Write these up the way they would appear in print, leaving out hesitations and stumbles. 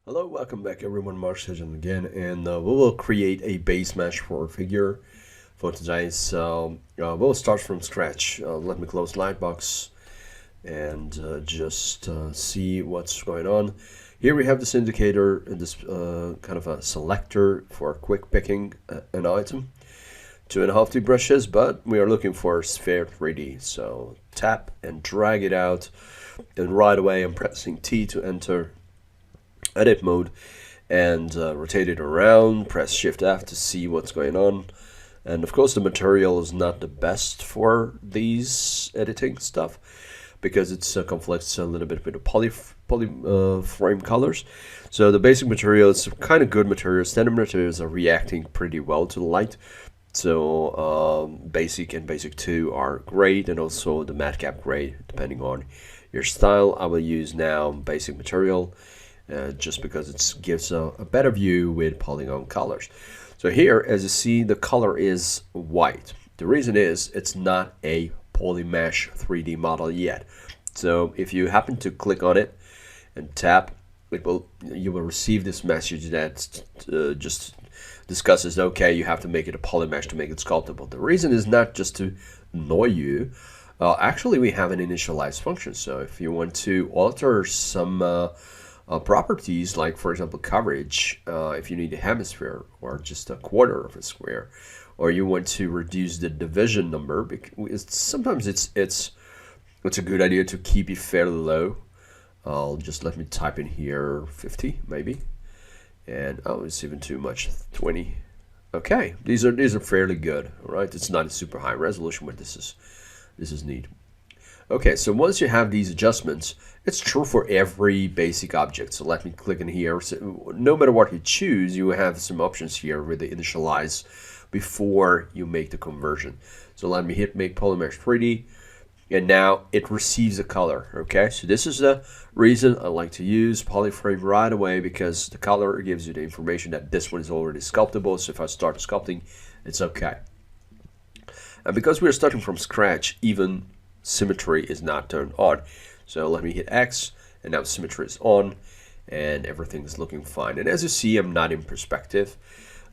Hello, welcome back everyone, Marcian again, and we will create a base mesh for a figure for today. So we'll start from scratch. Let me close Lightbox and just see what's going on. Here we have this indicator and this kind of a selector for quick picking an item. 2.5D brushes, but we are looking for sphere 3D. So tap and drag it out, and right away I'm pressing T to enter edit mode and rotate it around, press Shift F to see what's going on. And of course the material is not the best for these editing stuff because it conflicts a little bit with the poly frame colors. So the basic material is kind of good material. Standard materials are reacting pretty well to the light. So basic and basic 2 are great, and also the matcap gray depending on your style. I will use now basic material just because it gives a better view with polygon colors. So here, as you see, the color is white. The reason is it's not a Polymesh 3D model yet. So if you happen to click on it and tap, you will receive this message that just discusses, okay, you have to make it a polymesh to make it sculptable. The reason is not just to annoy you. Actually, we have an initialize function. So if you want to alter some properties, like for example coverage, if you need a hemisphere or just a quarter of a square, or you want to reduce the division number, because sometimes it's a good idea to keep it fairly low. I'll just let me type in here 50 maybe, and oh, it's even too much, 20. Okay, these are fairly good. All right, it's not a super high resolution, but this is neat. Okay, so once you have these adjustments, it's true for every basic object. So let me click in here. So no matter what you choose, you have some options here with the initialize before you make the conversion. So let me hit make polymesh 3D, and now it receives a color. Okay, so this is the reason I like to use polyframe right away, because the color gives you the information that this one is already sculptable. So if I start sculpting, it's okay. And because we're starting from scratch, even symmetry is not turned on. So let me hit X, and now symmetry is on, and everything is looking fine. And as you see, I'm not in perspective.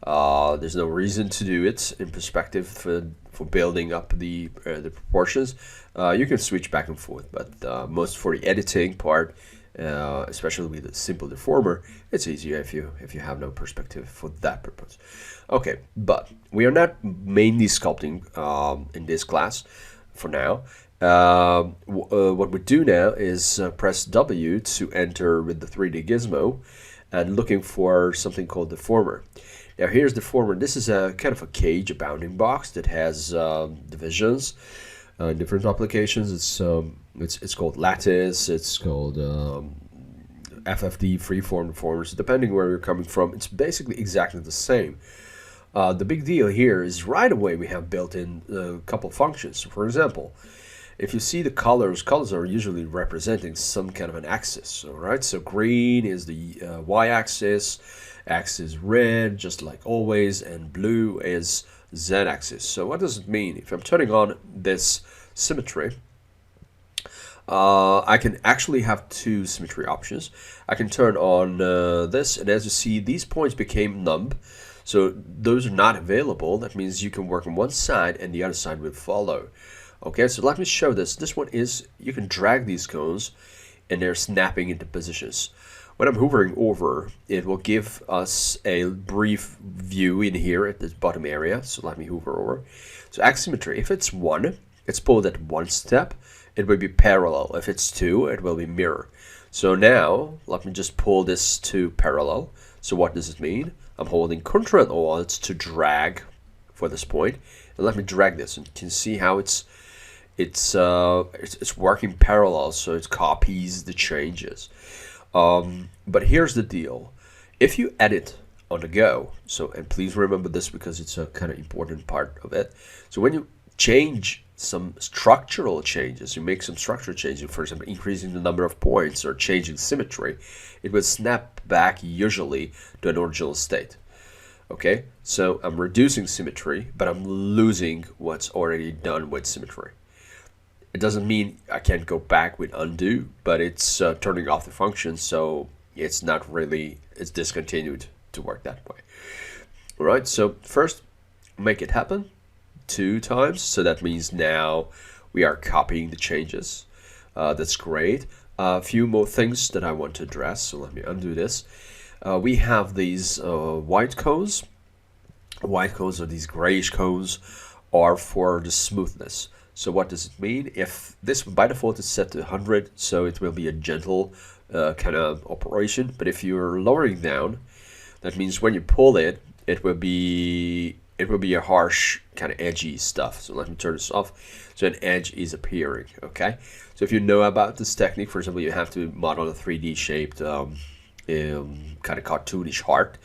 There's no reason to do it in perspective for building up the proportions. You can switch back and forth, but most for the editing part, especially with a simple deformer, it's easier if you have no perspective for that purpose. Okay, but we are not mainly sculpting in this class for now. What we do now is press W to enter with the 3D gizmo and looking for something called Deformer. Now here's Deformer. This is a kind of a cage, a bounding box that has divisions, different applications. It's called lattice. It's called FFD, freeform deformers. Depending where you're coming from, it's basically exactly the same. The big deal here is right away we have built in a couple functions. For example, if you see the colors are usually representing some kind of an axis. All right, so green is the y-axis, X is red, just like always, and blue is z-axis. So what does it mean? If I'm turning on this symmetry, I can actually have two symmetry options. I can turn on this, and as you see, these points became numb. So those are not available. That means you can work on one side and the other side will follow. Okay, so let me show this. This one is, you can drag these cones and they're snapping into positions. When I'm hovering over, it will give us a brief view in here at this bottom area. So let me hover over. So asymmetry, if it's 1, it's pulled at one step, it will be parallel. If it's 2, it will be mirror. So now, let me just pull this to parallel. So what does it mean? I'm holding Ctrl-Alt to drag for this point, and let me drag this, and you can see how it's working parallel, so it copies the changes. But here's the deal: if you edit on the go, and please remember this because it's a kind of important part of it. So when you change some structural changes, you make some structural changes, for example, increasing the number of points or changing symmetry, it will snap back usually to an original state. Okay, so I'm reducing symmetry, but I'm losing what's already done with symmetry. It doesn't mean I can't go back with undo, but it's turning off the function, so it's not really, it's discontinued to work that way. All right, so first make it happen 2 times. So that means now we are copying the changes. That's great. A few more things that I want to address. So let me undo this. We have these white cones. White cones, or these grayish cones, are for the smoothness. So what does it mean? If this by default is set to 100, so it will be a gentle kind of operation. But if you're lowering down, that means when you pull it, it will be a harsh kind of edgy stuff. So let me turn this off. So an edge is appearing. Okay. So if you know about this technique, for example, you have to model a 3D shaped kind of cartoonish heart.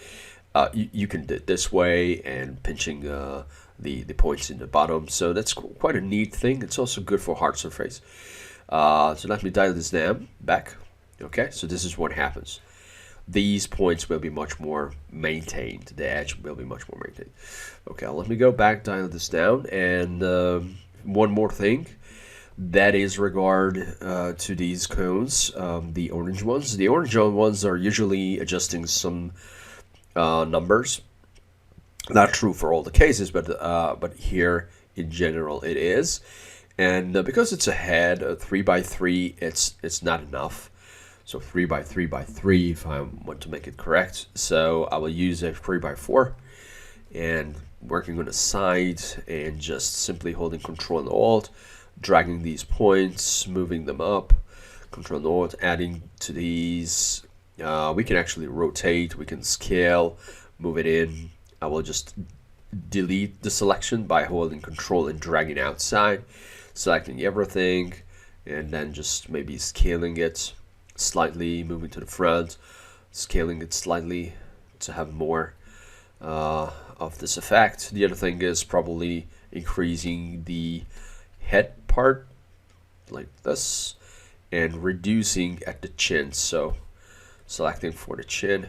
You can do it this way and pinching the points in the bottom. So that's quite a neat thing. It's also good for hard surface. So let me dial this down back. Okay, so this is what happens. These points will be much more maintained. The edge will be much more maintained. Okay, let me go back, dial this down, and one more thing. That is regard to these cones, the orange ones. The orange ones are usually adjusting some numbers. Not true for all the cases, but here in general it is. And because it's a head, 3x3, it's not enough. So 3x3x3 if I want to make it correct. So I will use a 3x4 and working on the side and just simply holding Control and Alt, dragging these points, moving them up, Control and Alt, adding to these. We can actually rotate, we can scale, move it in. I will just delete the selection by holding Control and dragging outside, selecting everything, and then just maybe scaling it slightly, moving to the front, scaling it slightly to have more of this effect. The other thing is probably increasing the head part like this and reducing at the chin. So selecting for the chin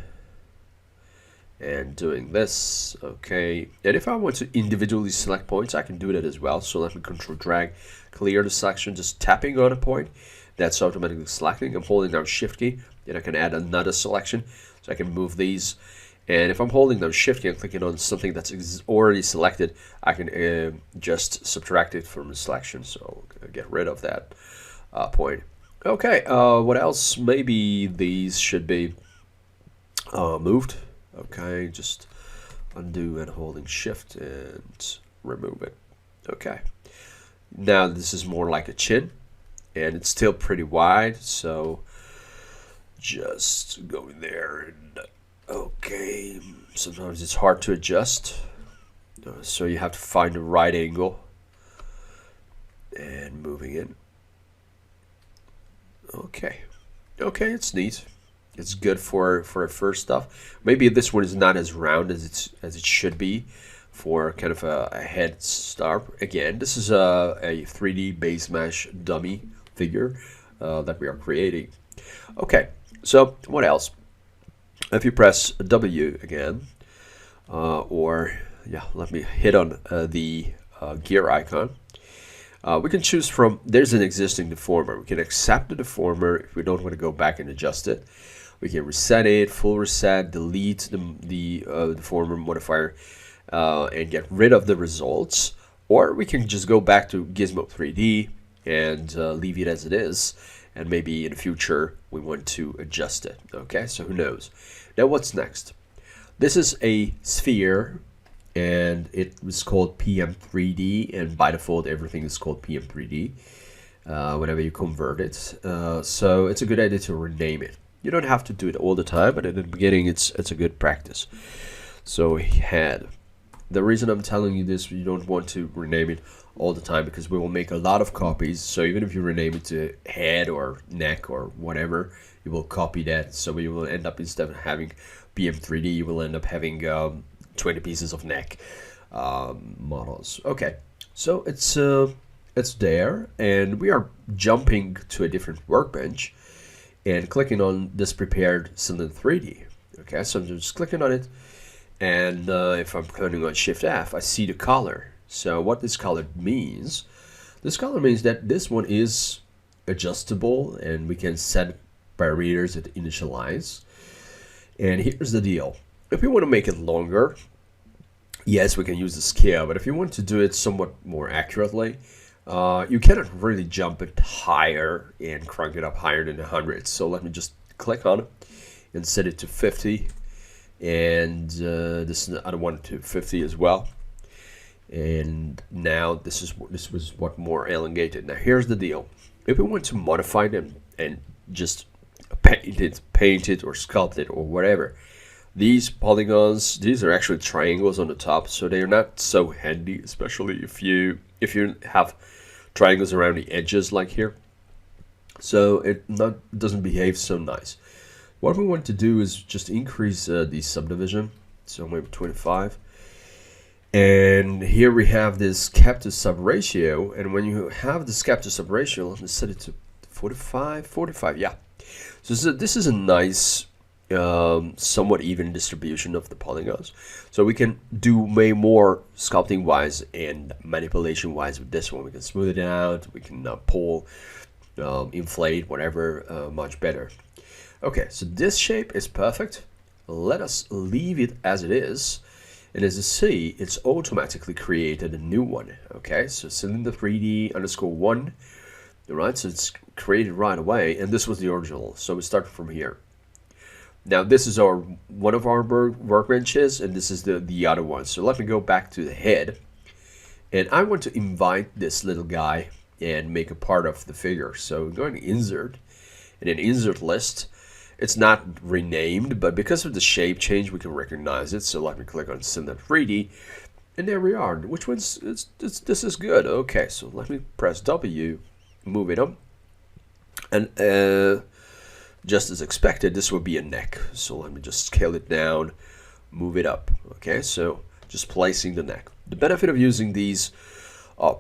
and doing this. Okay, and if I want to individually select points, I can do that as well. So let me Control drag, clear the selection, just tapping on a point. That's automatically selecting. I'm holding down Shift key, and I can add another selection. So I can move these. And if I'm holding down Shift key and clicking on something that's already selected, I can just subtract it from the selection. So I'll get rid of that point. Okay, what else? Maybe these should be moved. Okay, just undo and holding Shift and remove it. Okay, now this is more like a chin, and it's still pretty wide, so just going there. And okay, sometimes it's hard to adjust, so you have to find the right angle and moving it. Okay, it's neat. It's good for first stuff. Maybe this one is not as round as it should be for kind of a head start. Again, this is a 3D Basemesh dummy figure that we are creating. Okay, so what else? If you press W again, or yeah, let me hit on the gear icon. We can choose from, there's an existing deformer. We can accept the deformer if we don't want to go back and adjust it. We can reset it, full reset, delete the deformer modifier, and get rid of the results. Or we can just go back to Gizmo 3D and leave it as it is. And maybe in the future we want to adjust it. Okay, so who knows? Now what's next? This is a sphere, and it was called PM3D, and by default everything is called PM3D whenever you convert it. So it's a good idea to rename it. You don't have to do it all the time, but in the beginning it's a good practice. So head. The reason I'm telling you this, you don't want to rename it all the time because we will make a lot of copies. So even if you rename it to head or neck or whatever, you will copy that. So you will end up, instead of having PM3D, you will end up having 20 pieces of neck models. Okay, so it's there, and we are jumping to a different workbench and clicking on this prepared cylinder 3D. Okay, so I'm just clicking on it, and if I'm clicking on Shift F, I see the color. So what this color means, that this one is adjustable, and we can set parameters at Initialize. And here's the deal. If we want to make it longer, yes, we can use the scale, but if you want to do it somewhat more accurately, you cannot really jump it higher and crank it up higher than 100. So let me just click on it and set it to 50. And this is the other one to 50 as well. And now this was what more elongated. Now here's the deal. If we want to modify them and just paint it or sculpt it or whatever, these polygons, these are actually triangles on the top, so they're not so handy, especially if you have triangles around the edges like here. So it doesn't behave so nice. What we want to do is just increase the subdivision, so maybe 25. And here we have this cap to sub ratio, and when you have this cap to sub ratio, let me set it to 45, yeah. So this is a nice, somewhat even distribution of the polygons. So we can do way more sculpting wise and manipulation wise with this one. We can smooth it out, we can pull, inflate, whatever, much better. Okay, so this shape is perfect. Let us leave it as it is. And as you see, it's automatically created a new one. Okay, so cylinder 3D _ 1. All right, so it's created right away, and this was the original. So we start from here. Now this is one of our workbenches, and this is the other one. So let me go back to the head, and I want to invite this little guy and make a part of the figure. So we're going to insert, and then insert list. It's not renamed, but because of the shape change, we can recognize it. So let me click on Cylinder 3D, and there we are. Which one's this is good? Okay, so let me press W, move it up, and just as expected, this will be a neck. So let me just scale it down, move it up. Okay, so just placing the neck. The benefit of using these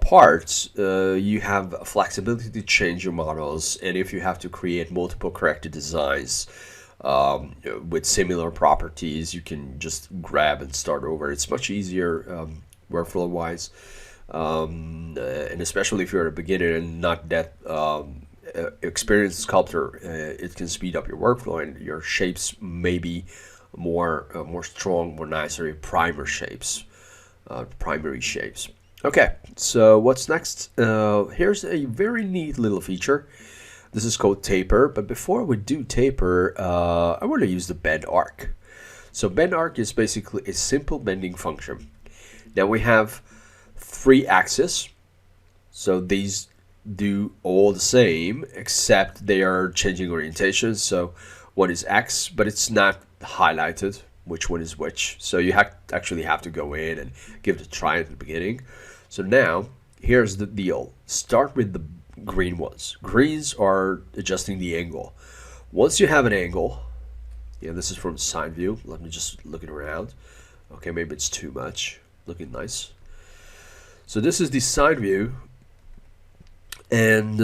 parts, you have flexibility to change your models, and if you have to create multiple corrected designs with similar properties, you can just grab and start over. It's much easier workflow wise, and especially if you're a beginner and not that experienced sculptor, it can speed up your workflow, and your shapes may be more strong, more nicer primary shapes. Okay, so what's next? Here's a very neat little feature. This is called taper, but before we do taper, I want to use the bend arc. So bend arc is basically a simple bending function. Now we have 3 axes, so these do all the same, except they are changing orientation. So one is X, but it's not highlighted which one is which. So you actually have to go in and give it a try at the beginning. So now, here's the deal. Start with the green ones. Greens are adjusting the angle. Once you have an angle, yeah, this is from the side view. Let me just look it around. Okay, maybe it's too much. Looking nice. So this is the side view. And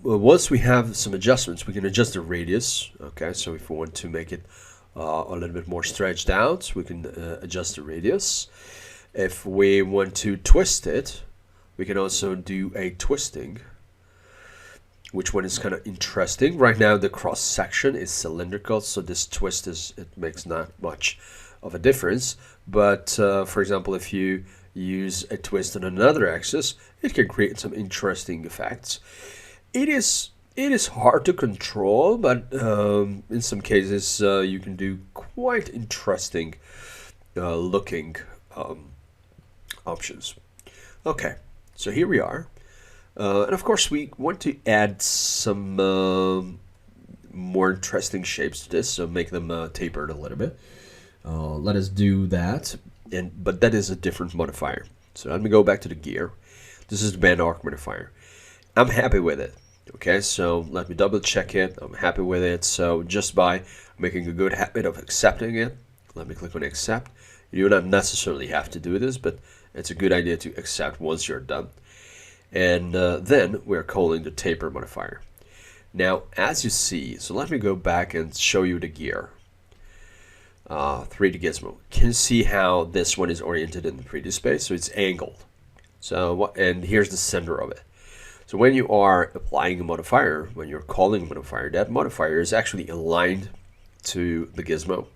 once we have some adjustments, we can adjust the radius. Okay, so if we want to make it a little bit more stretched out, we can adjust the radius. If we want to twist it, we can also do a twisting, which one is kind of interesting. Right now the cross section is cylindrical, so this twist it makes not much of a difference. But for example, if you use a twist on another axis, it can create some interesting effects. It is hard to control, but in some cases you can do quite interesting looking options. Okay, so here we are, and of course we want to add some more interesting shapes to this, so make them tapered a little bit. Let us do that, but that is a different modifier. So let me go back to the gear. This is the bend arc modifier. I'm happy with it. Okay, so let me double check it. I'm happy with it. So just by making a good habit of accepting it, let me click on accept. You do not necessarily have to do this, but it's a good idea to accept once you're done. And then we're calling the taper modifier. Now, as you see, so let me go back and show you the gear. 3D gizmo. Can you see how this one is oriented in the 3D space? So it's angled. So, and here's the center of it. So when you are applying a modifier, when you're calling a modifier, that modifier is actually aligned to the gizmo.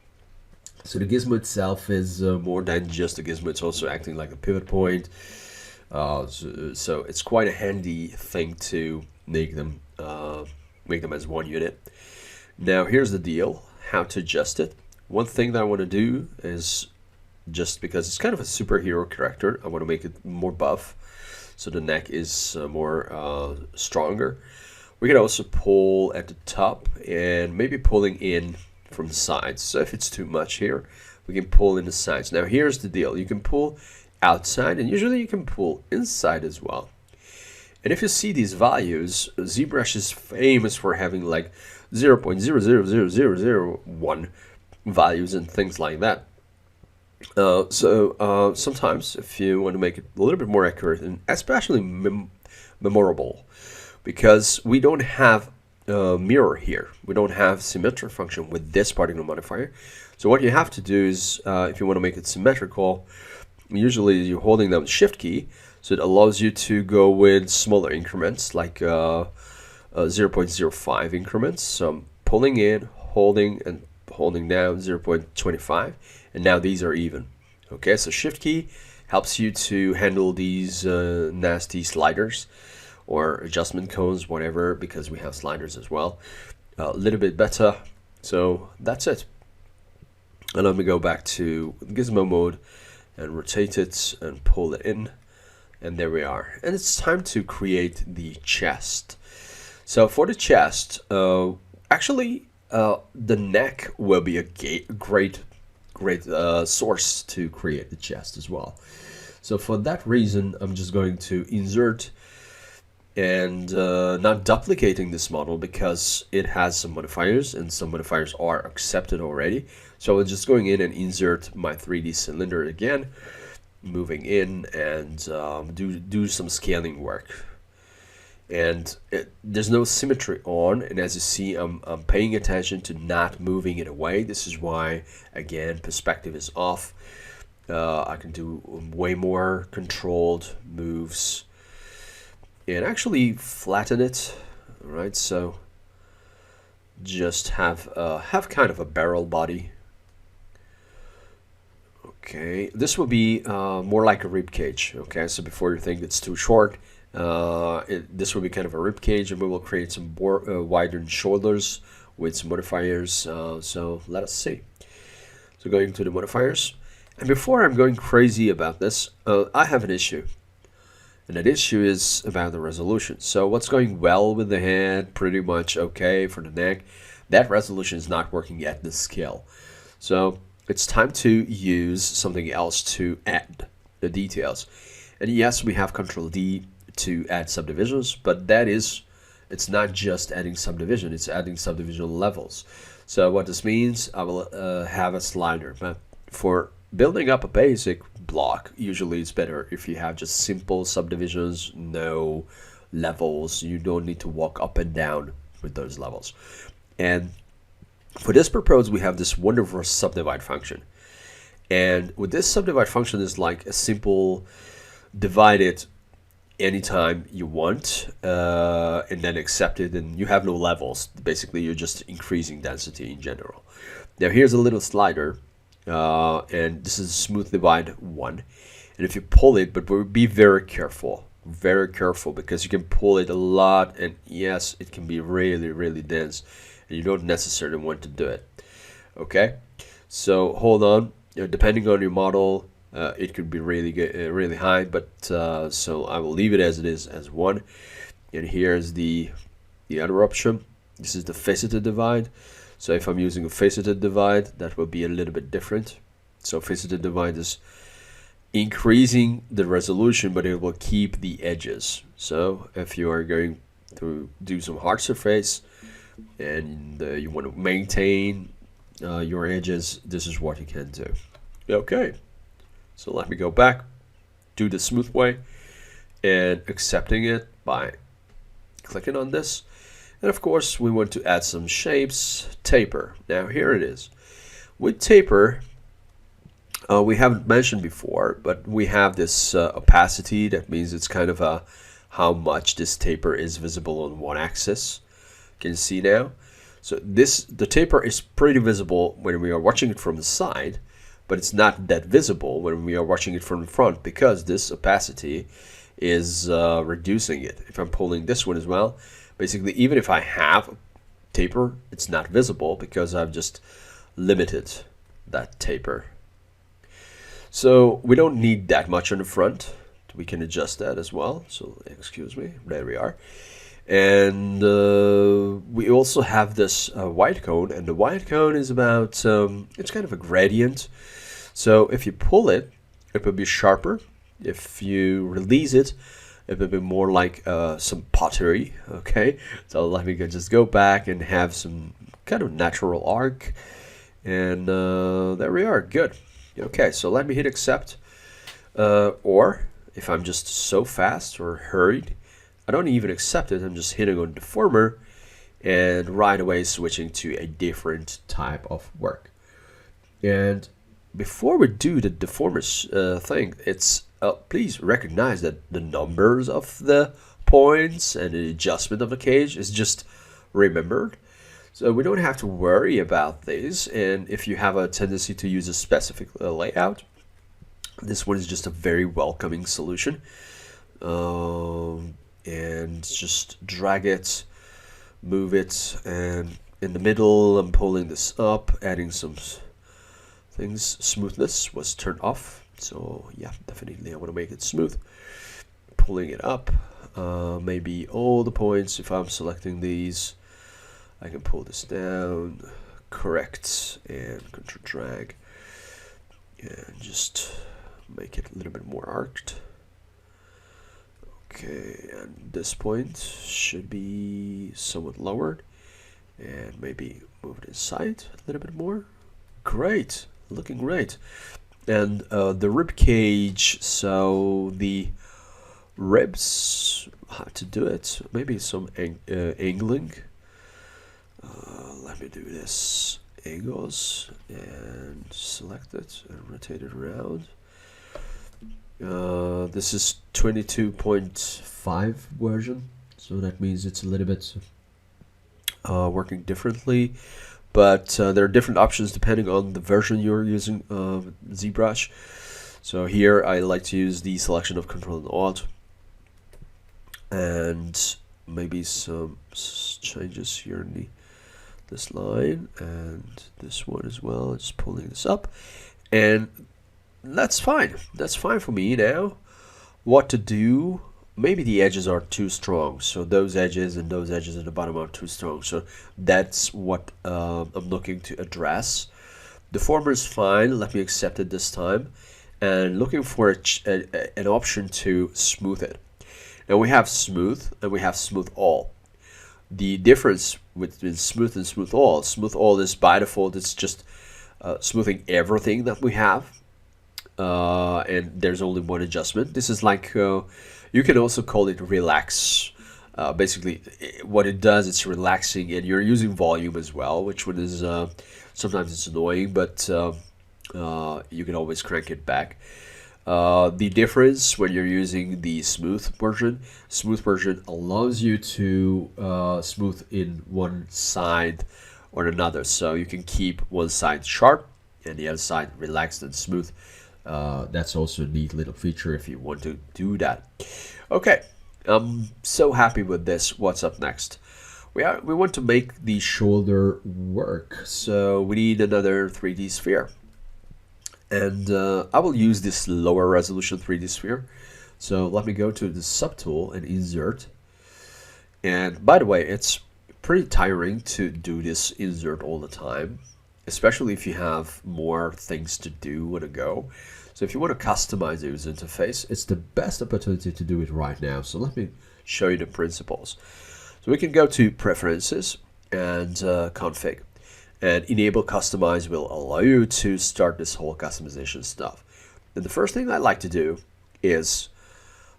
So the gizmo itself is more than just a gizmo. It's also acting like a pivot point. So it's quite a handy thing to make them as one unit. Now here's the deal, how to adjust it. One thing that I want to do is, just because it's kind of a superhero character, I want to make it more buff, so the neck is more stronger. We can also pull at the top and maybe pulling in from the sides. So if it's too much here, we can pull in the sides. Now here's the deal, you can pull outside and usually you can pull inside as well. And if you see these values, ZBrush is famous for having like 0.00001 values and things like that. So sometimes if you want to make it a little bit more accurate and especially memorable, because we don't have a mirror here, we don't have symmetric function with this particle modifier. So what you have to do is, if you want to make it symmetrical, usually you're holding down the shift key, so it allows you to go with smaller increments, like 0.05 increments. So I'm pulling in, holding and holding down 0.25, and now these are even. Okay, so shift key helps you to handle these nasty sliders or adjustment cones, whatever, because we have sliders as well. A little bit better. So that's it. And let me go back to gizmo mode and rotate it and pull it in, and there we are. And it's time to create the chest. So for the chest, actually the neck will be a great source to create the chest as well. So for that reason, I'm just going to insert and not duplicating this model, because it has some modifiers and some modifiers are accepted already. So I'm just going in and insert my 3D cylinder again, moving in and do some scaling work. And there's no symmetry on, and as you see, I'm paying attention to not moving it away. This is why, again, perspective is off. I can do way more controlled moves and actually flatten it. All right, so just have kind of a barrel body. Okay, this will be more like a rib cage. Okay, so before you think it's too short, this will be kind of a rib cage, and we will create some widened shoulders with some modifiers. So let us see. So going to the modifiers, and before I'm going crazy about this, I have an issue. And that issue is about the resolution. So what's going well with the head, pretty much okay for the neck. That resolution is not working at this scale. So it's time to use something else to add the details. And yes, we have Control D to add subdivisions, but it's not just adding subdivision, it's adding subdivision levels. So what this means, I will have a slider, but for building up a basic block, usually it's better if you have just simple subdivisions, no levels. You don't need to walk up and down with those levels. And for this purpose, we have this wonderful subdivide function. And with this subdivide function is like a simple divide it anytime you want, and then accept it, and you have no levels. Basically, you're just increasing density in general. Now here's a little slider. And this is smooth divide 1, and if you pull it, but be very careful, because you can pull it a lot, and yes, it can be really dense, and you don't necessarily want to do it. Okay, so hold on, depending on your model, it could be really high, but so I will leave it as it is, as 1. And here's the other option. This is the faceted divide. So if I'm using a faceted divide, that will be a little bit different. So faceted divide is increasing the resolution, but it will keep the edges. So if you are going to do some hard surface and you want to maintain your edges, this is what you can do. Okay, so let me go back, do the smooth way, and accepting it by clicking on this. And of course, we want to add some shapes, taper. Now here it is. With taper, we haven't mentioned before, but we have this opacity. That means it's kind of how much this taper is visible on one axis. You can see now. So the taper is pretty visible when we are watching it from the side, but it's not that visible when we are watching it from the front because this opacity is reducing it. If I'm pulling this one as well, basically even if I have a taper, it's not visible because I've just limited that taper. So we don't need that much on the front. We can adjust that as well. So excuse me, there we are. And we also have this white cone, and the white cone is about, it's kind of a gradient. So if you pull it, it will be sharper. If you release it, it will be more like some pottery, okay? So let me just go back and have some kind of natural arc. And there we are, good. Okay, so let me hit accept. Or if I'm just so fast or hurried, I don't even accept it. I'm just hitting on deformer and right away switching to a different type of work. And before we do the deformers thing, it's please recognize that the numbers of the points and the adjustment of the cage is just remembered. So we don't have to worry about this. And if you have a tendency to use a specific layout, this one is just a very welcoming solution. And just drag it, move it, and in the middle I'm pulling this up, adding some things. Smoothness was turned off, so yeah, definitely I want to make it smooth. Pulling it up, maybe all the points. If I'm selecting these, I can pull this down, correct, and control drag, and just make it a little bit more arced. Okay, and this point should be somewhat lowered, and maybe move it inside a little bit more. Great, looking great. And the rib cage, so the ribs, how to do it? Maybe some angling. Let me do this. Angles, and select it and rotate it around. This is 22.5 version, so that means it's a little bit working differently, but there are different options depending on the version you're using ZBrush. So here I like to use the selection of Control and Alt, and maybe some changes here in this line and this one as well. Just pulling this up, and that's fine. That's fine for me now. What to do? Maybe the edges are too strong. So those edges and those edges at the bottom are too strong. So that's what I'm looking to address. Deformer is fine. Let me accept it this time. And looking for an option to smooth it. Now we have smooth and we have smooth all. The difference between smooth and smooth all is by default, it's just smoothing everything that we have. And there's only one adjustment. This is like, you can also call it relax. Basically, what it does, it's relaxing, and you're using volume as well, which one is sometimes it's annoying, but you can always crank it back. The difference when you're using the smooth version allows you to smooth in one side or another, so you can keep one side sharp and the other side relaxed and smooth. That's also a neat little feature if you want to do that. Okay, I'm so happy with this. What's up next? We want to make the shoulder work, so we need another 3D sphere. And I will use this lower resolution 3D sphere. So let me go to the subtool and insert. And by the way, it's pretty tiring to do this insert all the time, especially if you have more things to do on a go. So if you want to customize the user interface, it's the best opportunity to do it right now. So let me show you the principles. So we can go to Preferences and Config. And Enable Customize will allow you to start this whole customization stuff. And the first thing I like to do is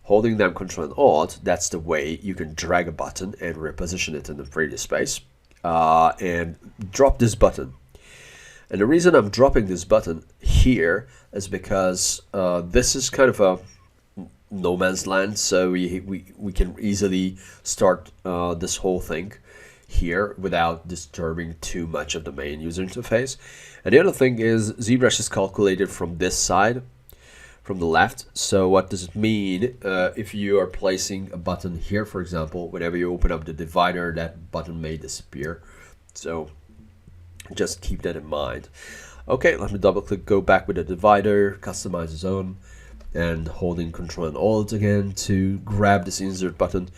holding down Control and Alt. That's the way you can drag a button and reposition it in the 3D space. And drop this button. And the reason I'm dropping this button here is because this is kind of a no man's land, so we can easily start this whole thing here without disturbing too much of the main user interface. And the other thing is ZBrush is calculated from this side, from the left. So what does it mean? If you are placing a button here, for example, whenever you open up the divider, that button may disappear. So just keep that in mind. Okay, let me double click, go back with the divider, customize the zone, and holding Control and Alt again to grab this insert button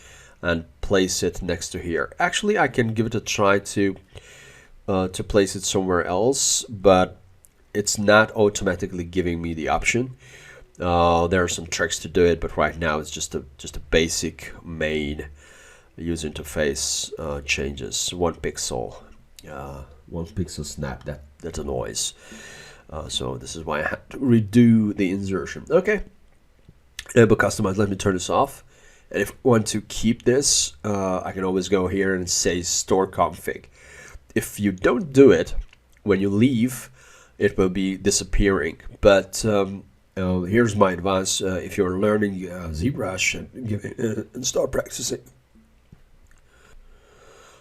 and place it next to here. Actually, I can give it a try to place it somewhere else, but it's not automatically giving me the option. There are some tricks to do it, but right now it's just a basic main user interface changes. 1 pixel, 1 pixel snap. That's a noise. So this is why I had to redo the insertion. Okay, enable customize. Let me turn this off. And if I want to keep this, I can always go here and say store config. If you don't do it, when you leave, it will be disappearing. But here's my advice: if you're learning ZBrush and start practicing,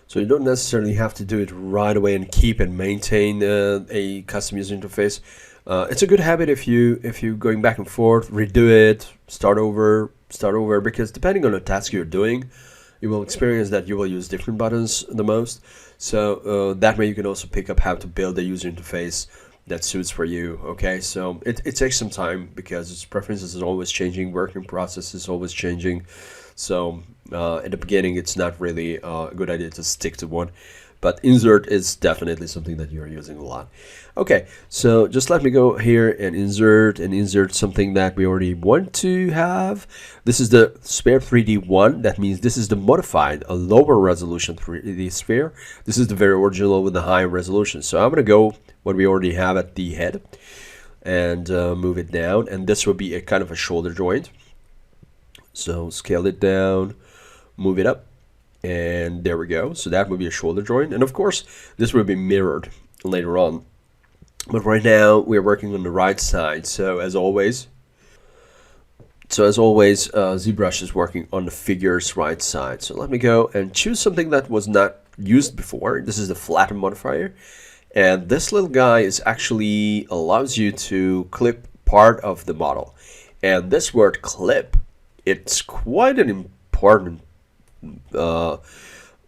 so you don't necessarily have to do it right away and keep and maintain a custom user interface. It's a good habit if you going back and forth, redo it, start over, because depending on the task you're doing, you will experience that you will use different buttons the most. So that way you can also pick up how to build a user interface that suits for you. Okay, so it takes some time because its preferences is always changing, working process is always changing. So at the beginning it's not really a good idea to stick to one, but insert is definitely something that you're using a lot. Okay, so just let me go here and insert something that we already want to have. This is the sphere 3D one. That means this is the modified, a lower resolution 3D sphere. This is the very original with the high resolution. So I'm going to go what we already have at the head and move it down, and this will be a kind of a shoulder joint. So scale it down, move it up, and there we go. So that would be a shoulder joint, and of course this will be mirrored later on. But right now we're working on the right side. So as always, ZBrush is working on the figure's right side. So let me go and choose something that was not used before. This is the Flatten modifier, and this little guy is actually allows you to clip part of the model. And this word clip, it's quite an important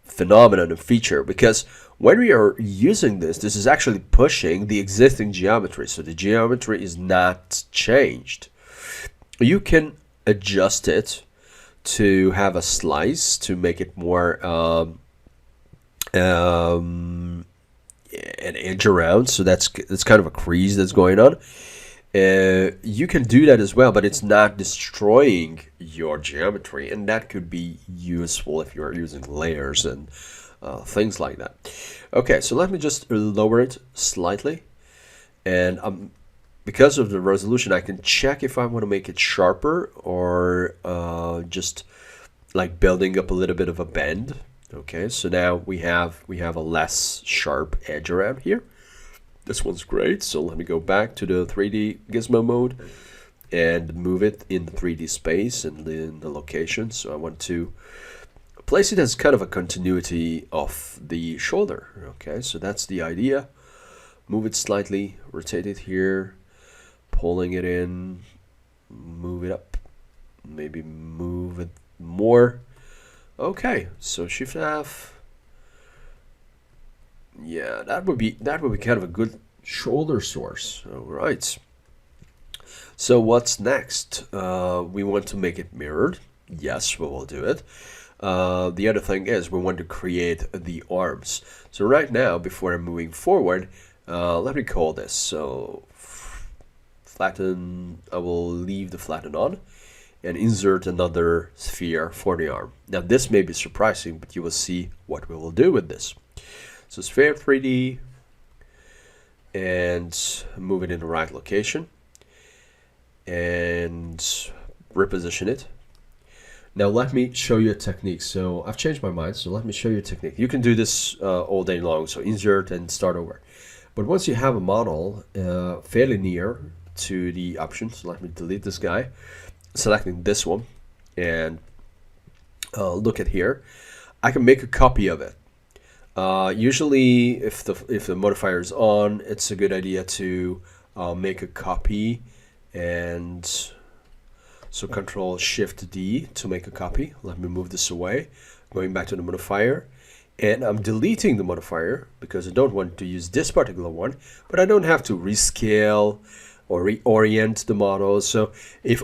phenomenon and feature, because when we are using this is actually pushing the existing geometry. So the geometry is not changed. You can adjust it to have a slice to make it more an edge around. So that's kind of a crease that's going on. You can do that as well, but it's not destroying your geometry, and that could be useful if you're using layers and things like that. Okay, so let me just lower it slightly, and because of the resolution I can check if I want to make it sharper or just like building up a little bit of a bend. Okay, so now we have a less sharp edge around here. This one's great. So let me go back to the 3D gizmo mode and move it in the 3D space and in the location. So I want to place it as kind of a continuity of the shoulder. Okay, so that's the idea. Move it slightly, rotate it here, pulling it in, move it up, maybe move it more. Okay, so Shift F. Yeah, that would be kind of a good shoulder source. All right. So what's next? We want to make it mirrored. Yes, we will do it. The other thing is we want to create the arms. So right now, before I'm moving forward, let me call this. So flatten. I will leave the flatten on and insert another sphere for the arm. Now this may be surprising, but you will see what we will do with this. So sphere 3D, and move it in the right location and reposition it. Now let me show you a technique. So I've changed my mind, so let me show you a technique. You can do this all day long, so insert and start over. But once you have a model fairly near to the options, let me delete this guy, selecting this one, and look at here. I can make a copy of it. Usually if the modifier is on, it's a good idea to make a copy, and so Control Shift D to make a copy. Let me move this away, going back to the modifier, and I'm deleting the modifier because I don't want to use this particular one, but I don't have to rescale or reorient the model. So if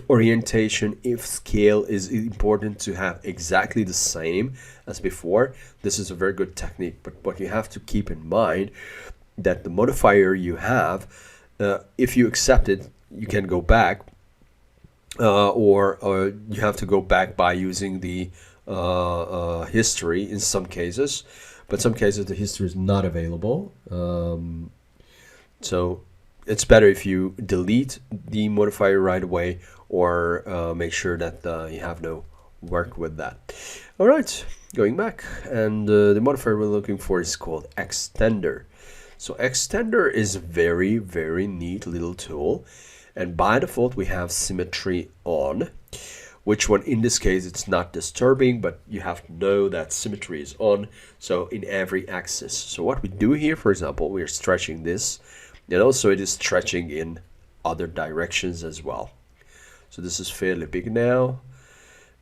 scale is important to have exactly the same as before, this is a very good technique. But what you have to keep in mind that the modifier you have, if you accept it, you can go back, or you have to go back by using the history in some cases, but some cases the history is not available. So it's better if you delete the modifier right away, or make sure that you have no work with that. All right, going back, and the modifier we're looking for is called extender. So extender is a very, very neat little tool, and by default we have symmetry on, which one in this case it's not disturbing, but you have to know that symmetry is on, so in every axis. So what we do here, for example, we are stretching this, and also it is stretching in other directions as well. So this is fairly big now.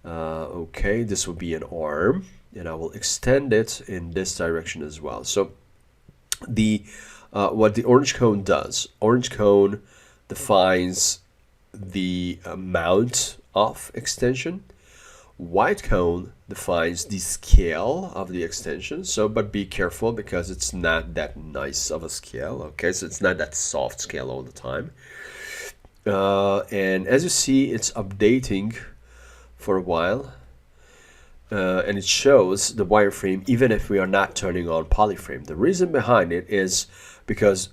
Okay, this will be an arm, and I will extend it in this direction as well. So the what the orange cone does, orange cone defines the amount of extension. White cone defines the scale of the extension. So, but be careful because it's not that nice of a scale. Okay, so it's not that soft scale all the time. And as you see, it's updating for a while, and it shows the wireframe even if we are not turning on polyframe. The reason behind it is because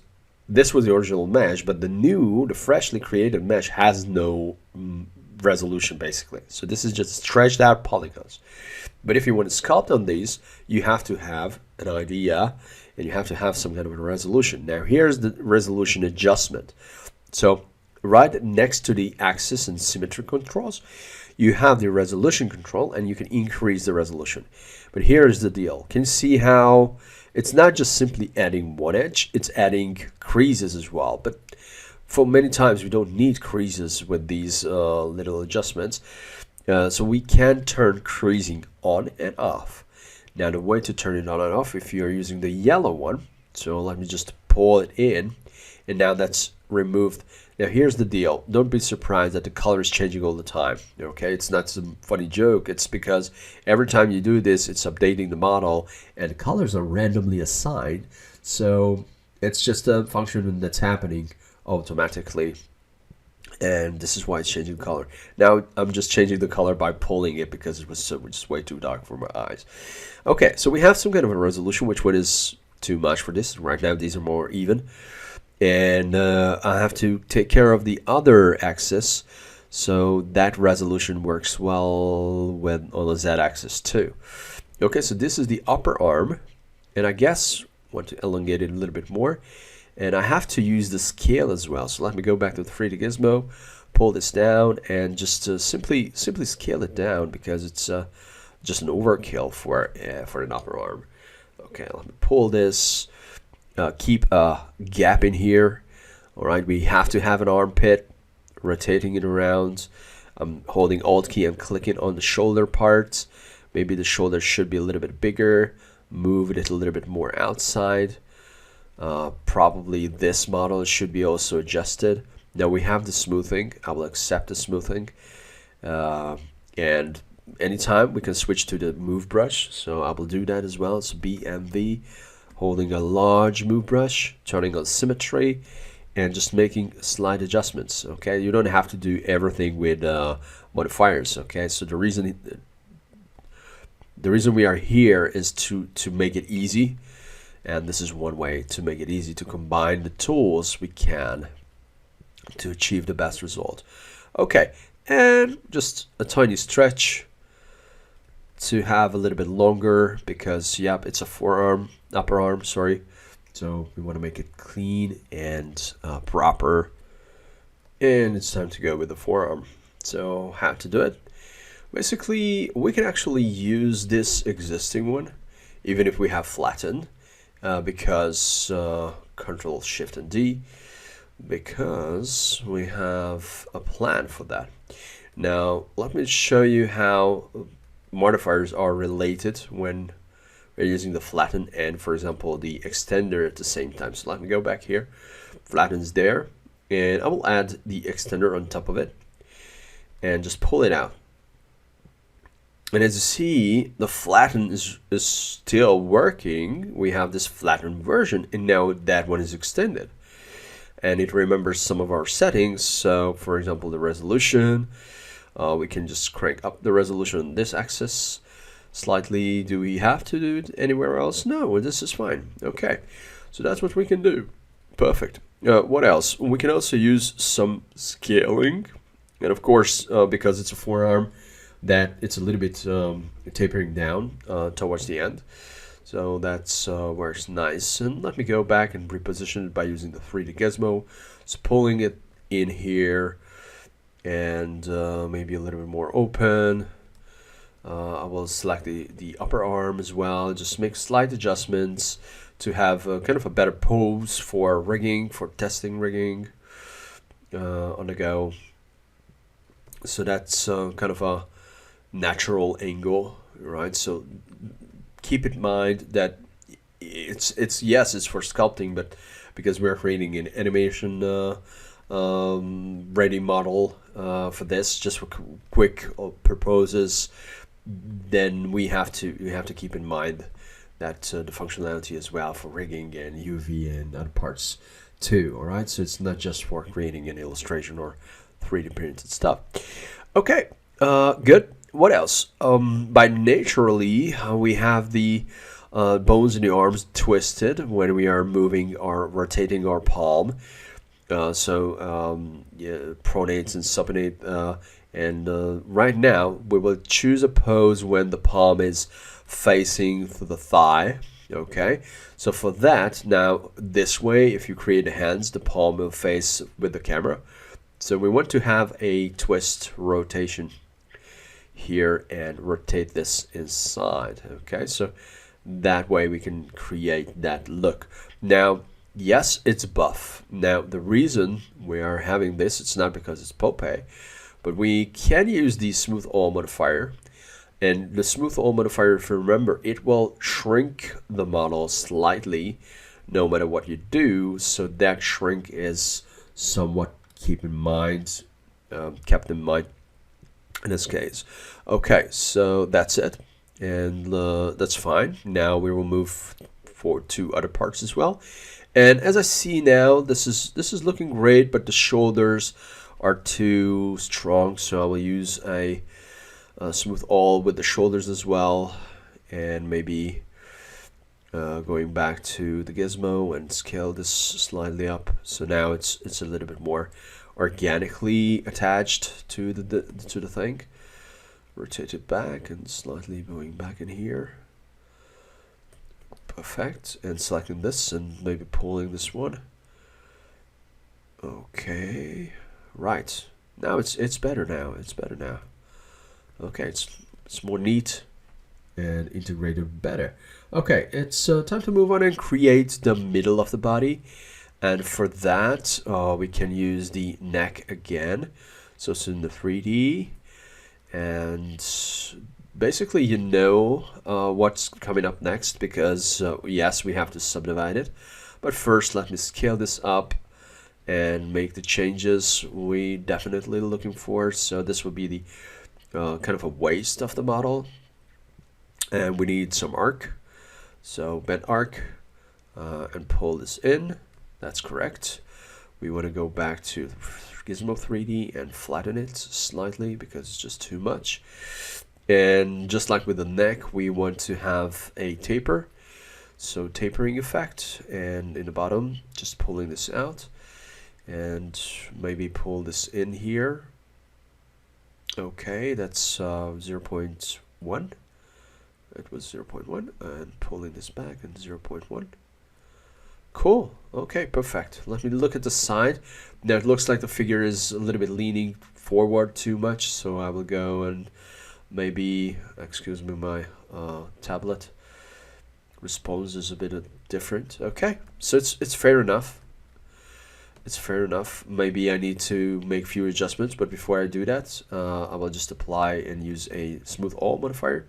this was the original mesh, but the freshly created mesh has no resolution basically. So this is just stretched out polygons. But if you want to sculpt on these, you have to have an idea, and you have to have some kind of a resolution. Now here's the resolution adjustment. So right next to the axis and symmetry controls, you have the resolution control, and you can increase the resolution. But here's the deal. Can you see how it's not just simply adding one edge, it's adding creases as well. But for many times we don't need creases with these little adjustments. So we can turn creasing on and off. Now the way to turn it on and off, if you're using the yellow one, so let me just pull it in, and now that's removed. Now here's the deal. Don't be surprised that the color is changing all the time. Okay, it's not some funny joke. It's because every time you do this, it's updating the model, and the colors are randomly assigned. So it's just a function that's happening automatically, and this is why it's changing the color. Now I'm just changing the color by pulling it because it was just way too dark for my eyes. Okay, so we have some kind of a resolution. Which one is too much for this? Right now these are more even. And I have to take care of the other axis, so that resolution works well with on the z-axis too. Okay, so this is the upper arm, and I guess I want to elongate it a little bit more, and I have to use the scale as well. So let me go back to the 3D gizmo, pull this down, and just simply scale it down because it's just an overkill for an upper arm. Okay, let me pull this. Keep a gap in here. All right, we have to have an armpit, rotating it around. I'm holding Alt key and clicking on the shoulder parts. Maybe the shoulder should be a little bit bigger. Move it a little bit more outside. Probably this model should be also adjusted. Now we have the smoothing. I will accept the smoothing. And anytime we can switch to the move brush. So I will do that as well. It's BMV. Holding a large move brush, turning on symmetry, and just making slight adjustments. Okay, you don't have to do everything with modifiers. Okay, so the reason we are here is to make it easy, and this is one way to make it easy to combine the tools we can to achieve the best result. Okay, and just a tiny stretch to have a little bit longer because yep, it's a upper arm, sorry. So we want to make it clean and proper, and it's time to go with the forearm. So how to do it? Basically, we can actually use this existing one even if we have flattened. because Control Shift and D, because we have a plan for that. Now let me show you how modifiers are related when we're using the flatten and, for example, the extender at the same time. So let me go back here. Flatten's there, and I will add the extender on top of it and just pull it out. And as you see, the flatten is still working. We have this flattened version, and now that one is extended. And it remembers some of our settings. So, for example, the resolution. We can just crank up the resolution on this axis slightly. Do we have to do it anywhere else? No, this is fine. Okay, so that's what we can do. Perfect. What else? We can also use some scaling. And of course, because it's a forearm, that it's a little bit tapering down towards the end. So that's where it's nice. And let me go back and reposition it by using the 3D gizmo. So pulling it in here and maybe a little bit more open. I will select the upper arm as well. Just make slight adjustments to have kind of a better pose for rigging, for testing rigging on the go. So that's kind of a natural angle, right? So keep in mind that it's yes, it's for sculpting, but because we're creating an animation ready model for this, just for quick purposes, then we have to keep in mind that the functionality as well for rigging and UV and other parts too. All right, so it's not just for creating an illustration or 3D printed stuff. Okay, good. What else? By naturally, we have the bones in the arms twisted when we are moving or rotating our palm. Yeah, pronates and supinate. And right now, we will choose a pose when the palm is facing to the thigh. Okay, so for that, now this way, if you create the hands, the palm will face with the camera. So we want to have a twist rotation here and rotate this inside. Okay, so that way we can create that look. Now, yes, it's buff. Now, the reason we are having this, it's not because it's Popeye, but we can use the smooth all modifier. And the smooth all modifier, if you remember, it will shrink the model slightly no matter what you do. So that shrink is somewhat kept in mind in this case. Okay, so that's it, and that's fine. Now we will move forward to other parts as well. And as I see now, this is looking great, but the shoulders are too strong, so I will use a smooth all with the shoulders as well, and maybe going back to the gizmo and scale this slightly up. So now it's a little bit more organically attached to the thing. Rotate it back and slightly going back in here. Perfect. And selecting this and maybe pulling this one. Okay. Right. Now it's better now. It's better now. Okay, it's more neat and integrated better. Okay, it's time to move on and create the middle of the body. And for that, we can use the neck again. So it's in the 3D. And basically, you know what's coming up next because, yes, we have to subdivide it. But first, let me scale this up and make the changes we definitely looking for. So this will be the kind of a waist of the model. And we need some arc. So bend arc and pull this in. That's correct. We want to go back to Gizmo 3D and flatten it slightly because it's just too much. And just like with the neck, we want to have a taper. So tapering effect, and in the bottom, just pulling this out. And maybe pull this in here. Okay, that's 0.1. It was 0.1, and pulling this back and 0.1. Cool. Okay, perfect. Let me look at the side. Now it looks like the figure is a little bit leaning forward too much, so I will go and maybe, excuse me, my tablet. Response is a bit different. Okay, so it's fair enough. It's fair enough. Maybe I need to make few adjustments, but before I do that, I will just apply and use a smooth all modifier,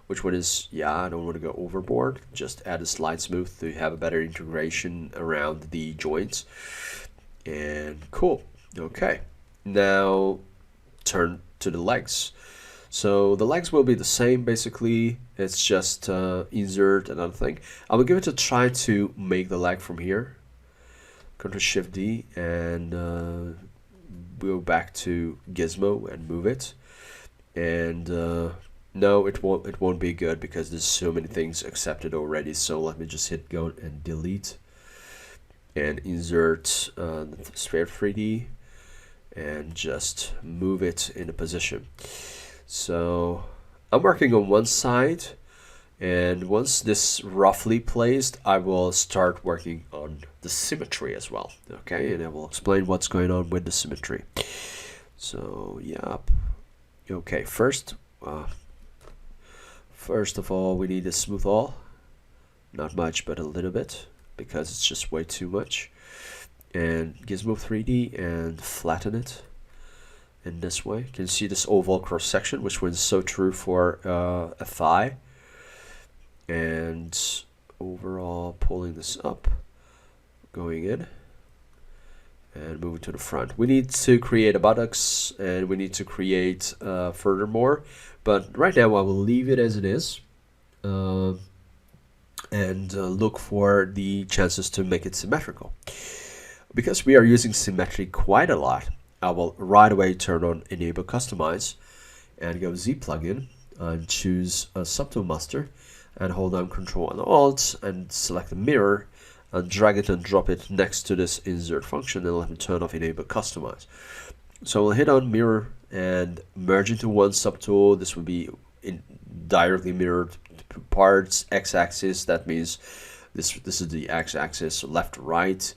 which one is, yeah, I don't want to go overboard. Just add a slide smooth to have a better integration around the joints. And cool. Okay, now turn to the legs. So the legs will be the same basically. It's just insert another thing. I will give it a try to make the leg from here. Ctrl Shift D and go back to Gizmo and move it. And no, it won't be good because there's so many things accepted already. So let me just hit go and delete and insert sphere 3D and just move it in a position. So I'm working on one side, and once this roughly placed, I will start working on the symmetry as well. Okay, and I will explain what's going on with the symmetry. So yep. Okay, first of all, we need a smooth all. Not much, but a little bit, because it's just way too much. And Gizmo 3D and flatten it in this way. You can see this oval cross section, which was so true for a thigh. And overall, pulling this up, going in, and moving to the front. We need to create a buttocks, and we need to create furthermore. But right now, I will leave it as it is, and look for the chances to make it symmetrical. Because we are using symmetry quite a lot, I will right away turn on Enable Customize and go Z plugin and choose a subtool master and hold down Control and Alt and select the mirror and drag it and drop it next to this insert function, and let me turn off Enable Customize. So we'll hit on mirror and merge into one subtool. This will be directly mirrored parts, x-axis. That means this is the x-axis, left to right.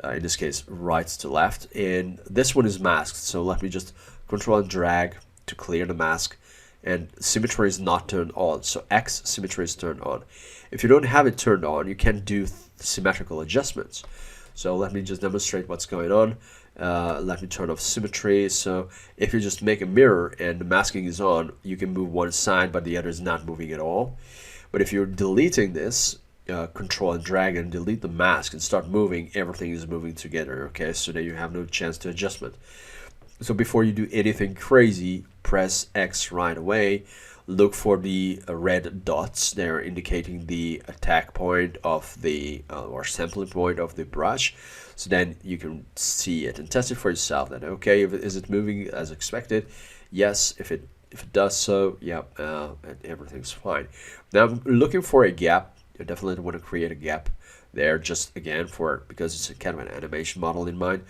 In this case, right to left, and this one is masked, so let me just control and drag to clear the mask, and symmetry is not turned on, so X symmetry is turned on. If you don't have it turned on, you can do symmetrical adjustments. So let me just demonstrate what's going on. Let me turn off symmetry. So if you just make a mirror and the masking is on, you can move one side but the other is not moving at all. But if you're deleting this, control and drag and delete the mask and start moving, everything is moving together, okay, so that you have no chance to adjustment. So before you do anything crazy, press X right away, look for the red dots. They're indicating the attack point of the or sampling point of the brush, so then you can see it and test it for yourself. Then okay, is it moving as expected? Yes. If it does so, yeah, and everything's fine. Now I'm looking for a gap. You definitely want to create a gap there, just again because it's a kind of an animation model in mind.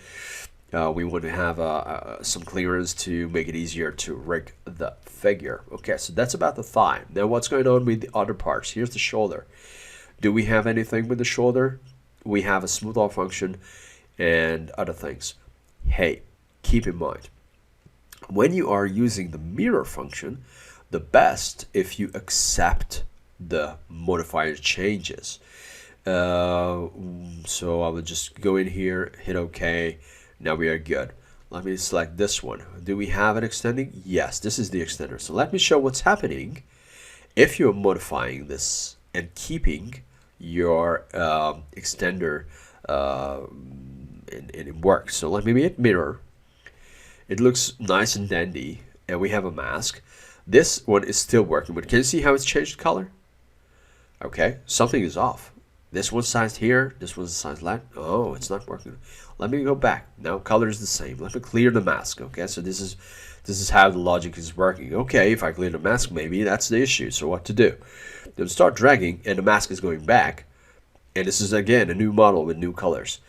We want to have some clearance to make it easier to rig the figure. Okay, so that's about the thigh. Now what's going on with the other parts? Here's the shoulder. Do we have anything with the shoulder? We have a smooth all function and other things. Hey, keep in mind, when you are using the mirror function, the best if you accept the modifier changes. So I will just go in here, hit OK. Now we are good. Let me select this one. Do we have an extending? Yes, this is the extender. So let me show what's happening if you're modifying this and keeping your extender and it works. So let me hit mirror. It looks nice and dandy, and we have a mask. This one is still working, but can you see how it's changed color? Okay, something is off. This one's sized here, this one's sized left. Oh, it's not working. Let me go back. Now color is the same. Let me clear the mask. Okay, so this is how the logic is working. Okay, if I clear the mask, maybe that's the issue. So what to do? Then start dragging, and the mask is going back. And this is again a new model with new colors.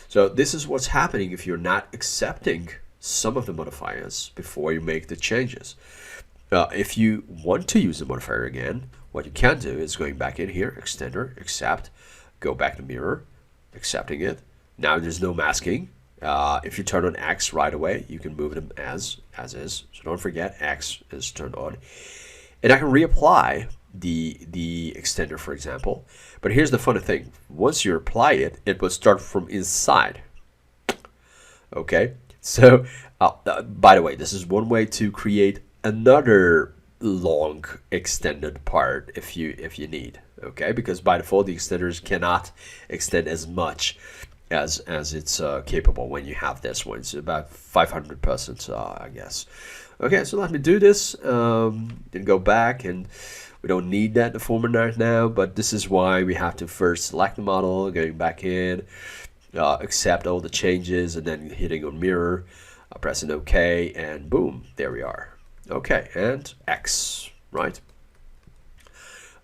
So this is what's happening if you're not accepting some of the modifiers before you make the changes. If you want to use the modifier again, what you can do is going back in here, extender, accept, go back to mirror, accepting it. Now there's no masking. If you turn on X right away, you can move them as is. So don't forget X is turned on. And I can reapply the extender, for example. But here's the funny thing: once you apply it, it will start from inside. Okay, so by the way, this is one way to create another long extended part if you need. Okay, because by default the extenders cannot extend as much as it's capable when you have this one. It's about 500%, I guess. Okay, so let me do this. Then go back, and we don't need that deformer right now, but this is why we have to first select the model, going back in, accept all the changes, and then hitting on mirror, pressing OK, and boom, there we are. Okay, and X, right?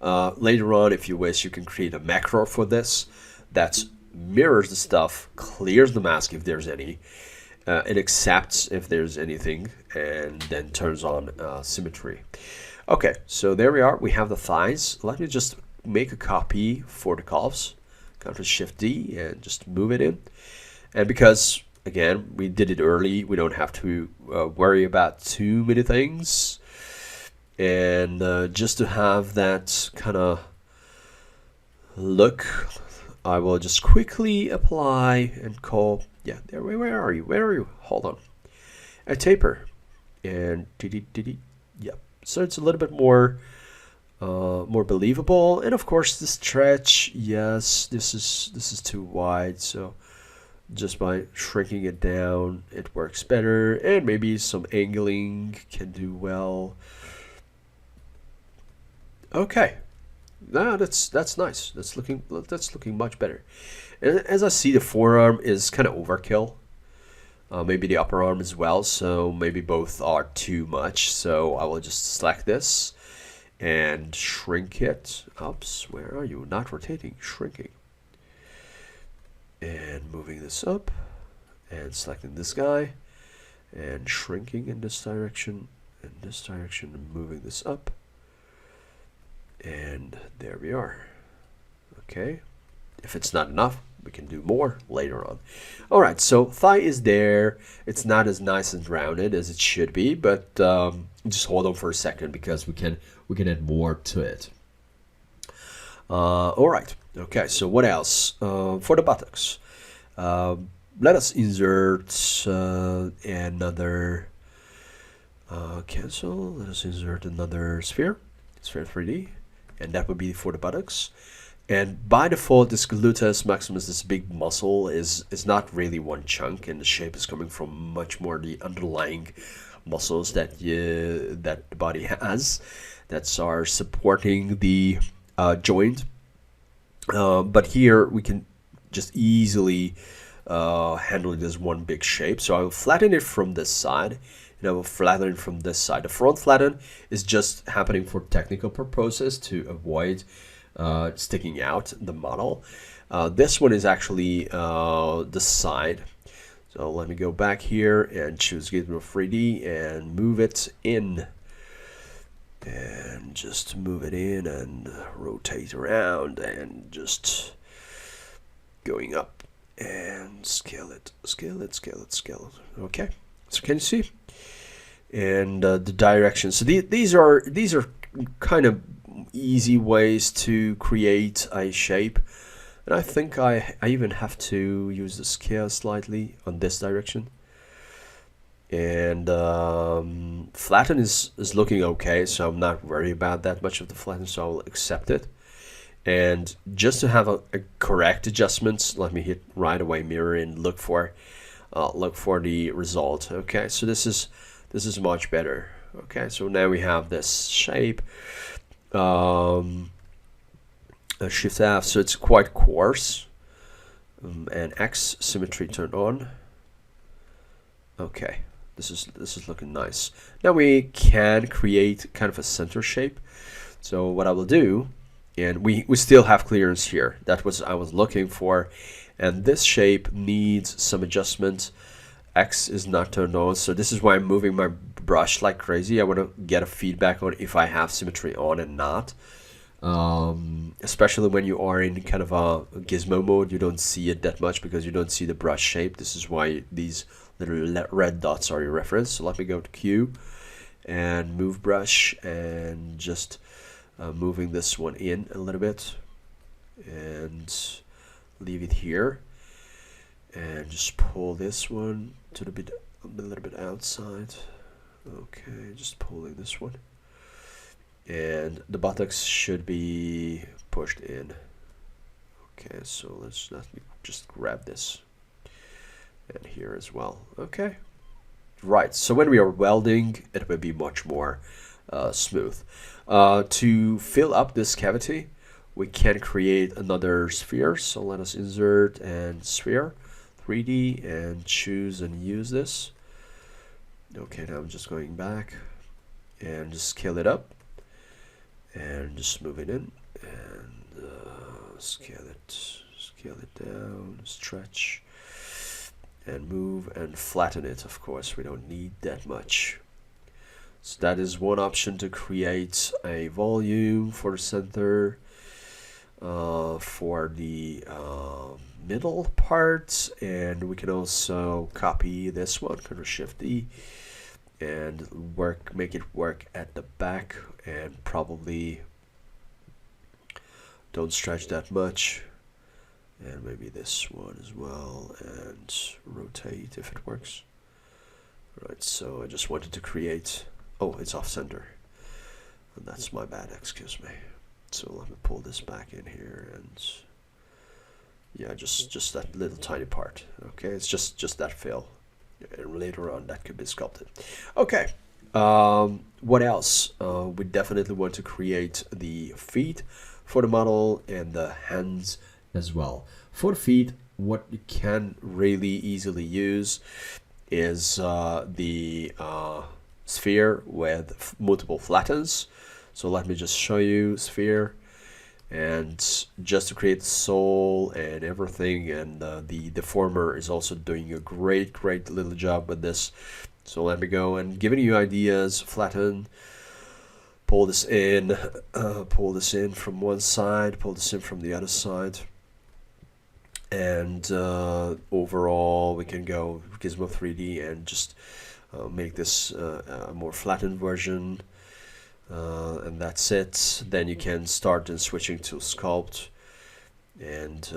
Later on, if you wish, you can create a macro for this that mirrors the stuff, clears the mask if there's any, it accepts if there's anything, and then turns on symmetry. Okay, so there we are. We have the thighs. Let me just make a copy for the calves. Ctrl-Shift-D and just move it in. And because, again, we did it early, we don't have to worry about too many things. And just to have that kind of look, I will just quickly apply and call, yeah, there, where are you? Hold on. A taper. And yeah. So it's a little bit more believable. And of course the stretch, yes, this is too wide, so just by shrinking it down it works better. And maybe some angling can do well. Okay, now that's nice. That's looking much better. And as I see, the forearm is kind of overkill. Maybe the upper arm as well, so maybe both are too much. So I will just select this and shrink it. Oops, where are you? Not rotating, shrinking. And moving this up and selecting this guy and shrinking in this direction and moving this up. And there we are. Okay, if it's not enough, we can do more later on. All right, so thigh is there. It's not as nice and rounded as it should be, but just hold on for a second because we can add more to it. All right. Okay. So what else for the buttocks? Let us insert another cancel. Let us insert another sphere 3D, and that would be for the buttocks. And by default, this gluteus maximus, this big muscle, is not really one chunk, and the shape is coming from much more the underlying muscles that the body has, that are supporting the joint. But here we can just easily handle it as one big shape. So I will flatten it from this side, and I will flatten it from this side. The front flatten is just happening for technical purposes to avoid sticking out the model. This one is actually the side. So let me go back here and choose Gizmo 3D and move it in. And just move it in and rotate around and just going up and scale it. Okay, so can you see? And the direction. So these are kind of easy ways to create a shape, and I think I even have to use the scale slightly on this direction. And flatten is looking okay, so I'm not worried about that much of the flatten, so I'll accept it. And just to have a correct adjustments, let me hit right away mirror and look for the result. Okay, so this is much better. Okay, so now we have this shape. Shift F, so it's quite coarse, and X symmetry turned on. Okay, this is looking nice. Now we can create kind of a center shape. So what I will do, and we still have clearance here. That was I was looking for, and this shape needs some adjustment. X is not turned on, so this is why I'm moving my brush like crazy. I want to get a feedback on if I have symmetry on and not. Especially when you are in kind of a gizmo mode, you don't see it that much because you don't see the brush shape. This is why these little red dots are your reference. So let me go to Q and move brush and just moving this one in a little bit and leave it here, and just pull this one to a little bit outside. Okay, just pulling this one, and the buttocks should be pushed in. Okay, so let me just grab this, and here as well. Okay, right, so when we are welding, it will be much more smooth. To fill up this cavity, we can create another sphere. So let us insert and sphere 3D and choose and use this. Okay, now I'm just going back and just scale it up and just move it in and scale it down, stretch and move and flatten it. Of course, we don't need that much. So that is one option to create a volume for the center. For the middle part, and we can also copy this one, Ctrl+Shift+E, and make it work at the back, and probably don't stretch that much, and maybe this one as well, and rotate if it works. Right, so I just wanted to create, oh, it's off center, and that's my bad, excuse me. So let me pull this back in here, and yeah, just that little tiny part. Okay, it's just that fill, and later on that could be sculpted. Okay, what else? We definitely want to create the feet for the model and the hands as well. For the feet, what you can really easily use is the sphere with multiple flattens. So let me just show you sphere, and just to create the soul and everything, and the deformer is also doing a great little job with this. So let me go and giving you ideas. Flatten, pull this in from one side, pull this in from the other side, and overall we can go Gizmo 3D and just make this a more flattened version. And that's it. Then you can start and switching to sculpt, and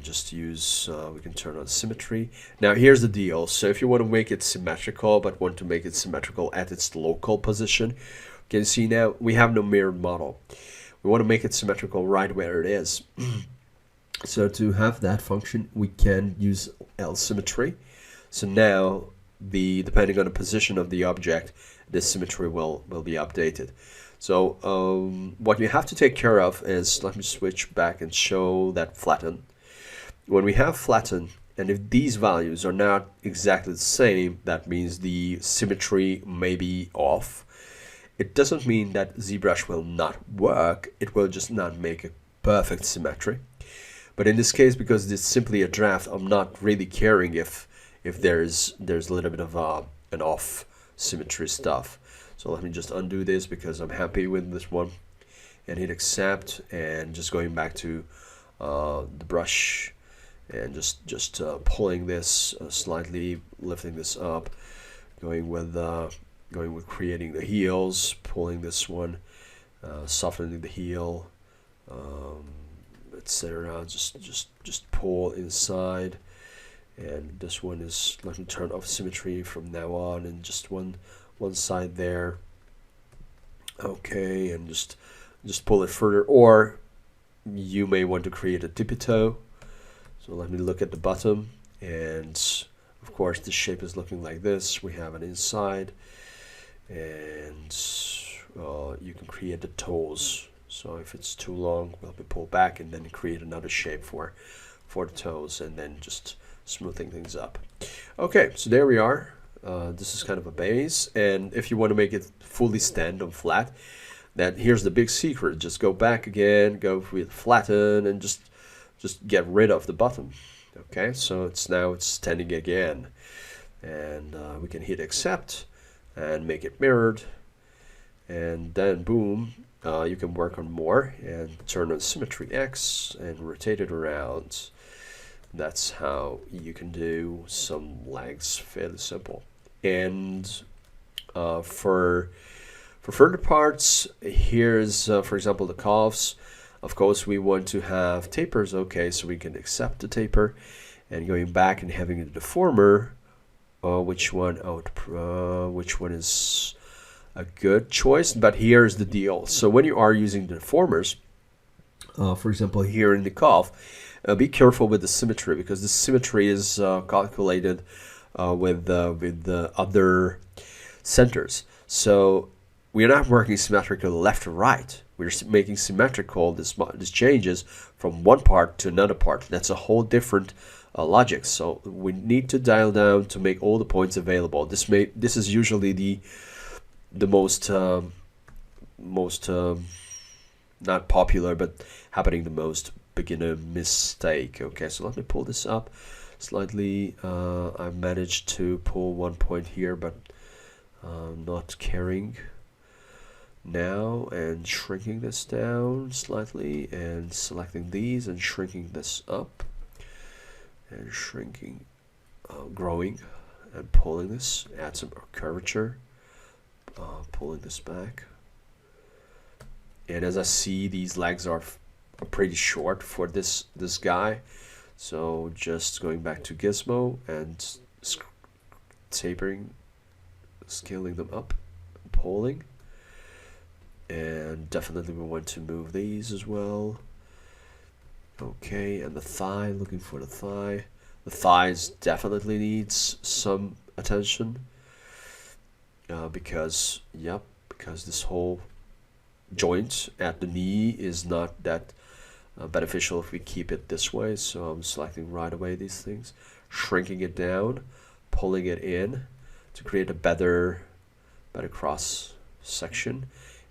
just use we can turn on symmetry. Now here's the deal. So if you want to make it symmetrical but want to make it symmetrical at its local position, can you see now we have no mirrored model. We want to make it symmetrical right where it is. So to have that function, we can use L symmetry. So now depending on the position of the object, this symmetry will be updated. So what you have to take care of is, let me switch back and show that flatten. When we have flatten, and if these values are not exactly the same, that means the symmetry may be off. It doesn't mean that ZBrush will not work, it will just not make a perfect symmetry. But in this case, because it's simply a draft, I'm not really caring if there's a little bit of an off symmetry stuff. So let me just undo this because I'm happy with this one, and hit accept, and just going back to the brush and just pulling this slightly, lifting this up, going with creating the heels, pulling this one, softening the heel, etc. Just pull inside. And this one is, let me turn off symmetry from now on, and just one side there. Okay, and just pull it further, or you may want to create a tippy toe. So let me look at the bottom, and of course the shape is looking like this. We have an inside, and you can create the toes. So if it's too long, we'll pull back and then create another shape for the toes, and then just smoothing things up. Okay, so there we are. This is kind of a base, and if you want to make it fully stand on flat, then here's the big secret. Just go back again, go with flatten, and just get rid of the bottom. Okay, so it's standing again, and we can hit accept and make it mirrored, and then boom, you can work on more and turn on symmetry X and rotate it around. That's how you can do some legs, fairly simple. And for For further parts, here's for example the calves. Of course we want to have tapers. Okay, so we can accept the taper, and going back and having the deformer. Which one? Which one is a good choice? But here's the deal. So when you are using the deformers, for example here in the calf, be careful with the symmetry, because the symmetry is calculated with the other centers. So we're not working symmetrical left to right. We're making symmetrical this changes from one part to another part. That's a whole different logic. So we need to dial down to make all the points available. This is usually the most not popular, but happening the most beginner mistake. Okay, so let me pull this up slightly. I managed to pull one point here, but not caring now, and shrinking this down slightly, and selecting these and shrinking this up, and shrinking, growing, and pulling this, add some curvature, pulling this back. And as I see, these legs are pretty short for this guy, so just going back to Gizmo and tapering, scaling them up, and pulling. And definitely we want to move these as well. Okay, and the thigh, looking for the thigh. The thighs definitely needs some attention, because this whole joint at the knee is not that beneficial if we keep it this way. So I'm selecting right away these things, shrinking it down, pulling it in to create a better cross section,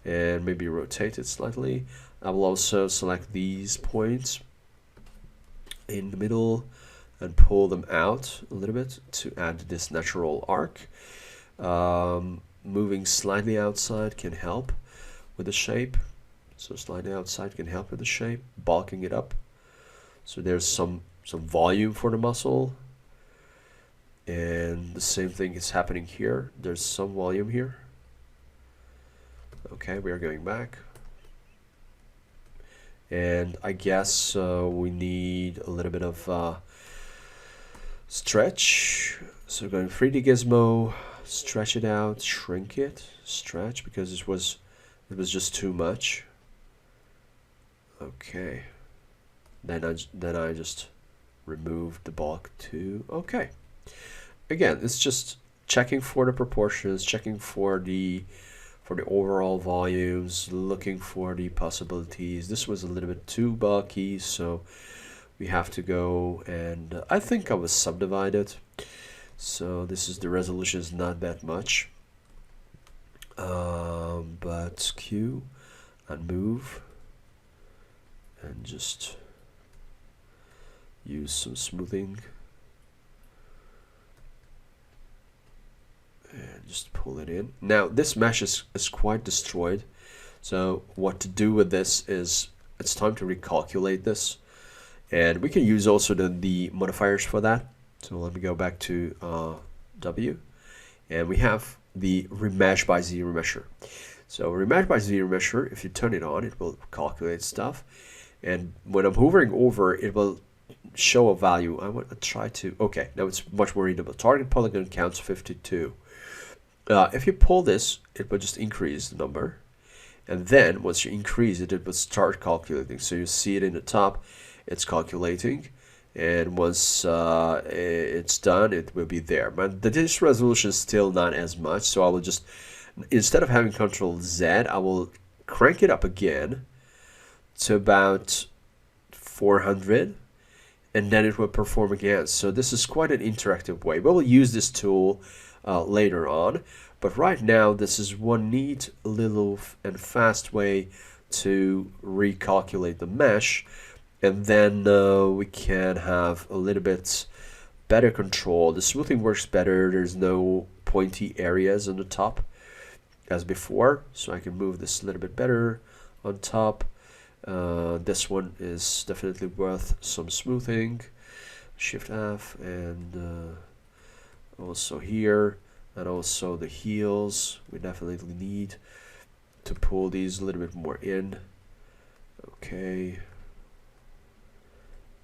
and maybe rotate it slightly. I will also select these points in the middle and pull them out a little bit to add this natural arc. Moving slightly outside can help with the shape. So slightly outside can help with the shape, bulking it up. So there's some volume for the muscle. And the same thing is happening here. There's some volume here. Okay, we are going back. And I guess we need a little bit of stretch. So going 3D Gizmo, stretch it out, shrink it, stretch, because it was just too much. Okay. Then I just removed the bulk too. Okay. Again, it's just checking for the proportions, checking for the overall volumes, looking for the possibilities. This was a little bit too bulky, so we have to go, and I think I was subdivided. So this is the resolution is not that much. But Q and move, and just use some smoothing. And just pull it in. Now this mesh is quite destroyed, so what to do with this is it's time to recalculate this, and we can use also the modifiers for that. So let me go back to W, and we have the remesh by ZRemesher. So remesh by ZRemesher, if you turn it on, it will calculate stuff, and when I'm hovering over, it will show a value. I want to try to, okay, now it's much more readable. Target polygon counts 52. If you pull this, it will just increase the number, and then once you increase it, it will start calculating. So you see it in the top, it's calculating, and once it's done, it will be there. But the disk resolution is still not as much, so I will just, instead of having Control Z, I will crank it up again to about 400, and then it will perform again. So this is quite an interactive way. We will use this tool later on, but right now this is one neat little and fast way to recalculate the mesh, and then we can have a little bit better control. The smoothing works better. There's no pointy areas on the top as before, so I can move this a little bit better on top. This one is definitely worth some smoothing. Shift F, and also here, and also the heels we definitely need. to pull these a little bit more in. Okay.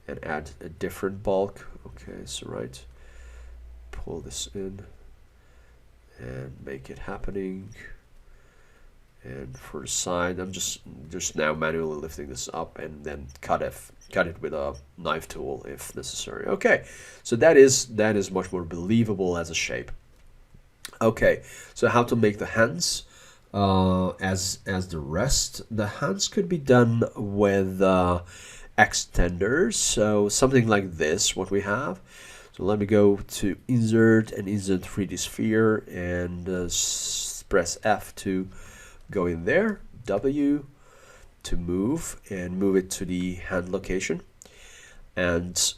And add a different bulk. Okay, so right. Pull this in and make it happening. And for the side, I'm just now manually lifting this up and then cut it with a knife tool if necessary. Okay, so that is much more believable as a shape. Okay, so how to make the hands as the rest. The hands could be done with extenders, so something like this, what we have. So let me go to insert and insert 3D sphere and press F to go in there, W to move and move it to the hand location. And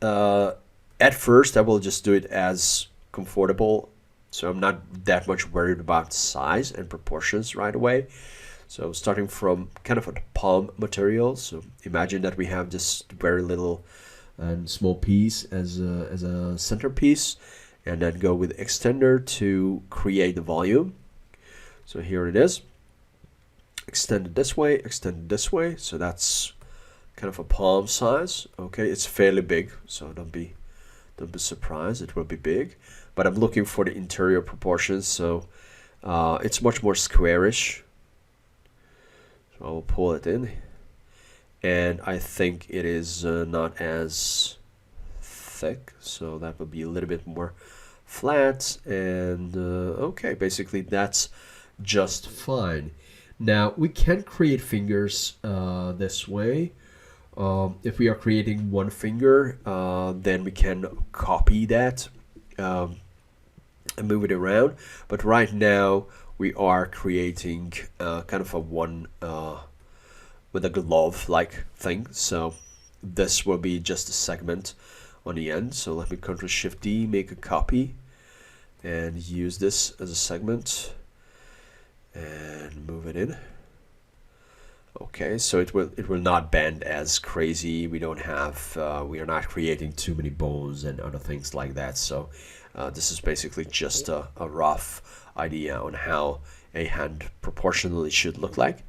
at first I will just do it as comfortable, so I'm not that much worried about size and proportions right away. So starting from kind of a palm material, so imagine that we have this very little and small piece as a centerpiece, and then go with extender to create the volume. So here it is, extended this way, extended this way, so that's kind of a palm size. Okay, it's fairly big, so don't be surprised, it will be big, but I'm looking for the interior proportions, so it's much more squarish. So I will pull it in, and I think it is not as thick, so that will be a little bit more flat, and okay, basically that's just fine. Now we can create fingers this way. If we are creating one finger, then we can copy that and move it around. But right now we are creating kind of a one with a glove-like thing. So this will be just a segment on the end. So let me Ctrl-Shift-D, make a copy, and use this as a segment. And move it in. Okay, so it will not bend as crazy. We don't have we are not creating too many bones and other things like that. So this is basically just a rough idea on how a hand proportionally should look like.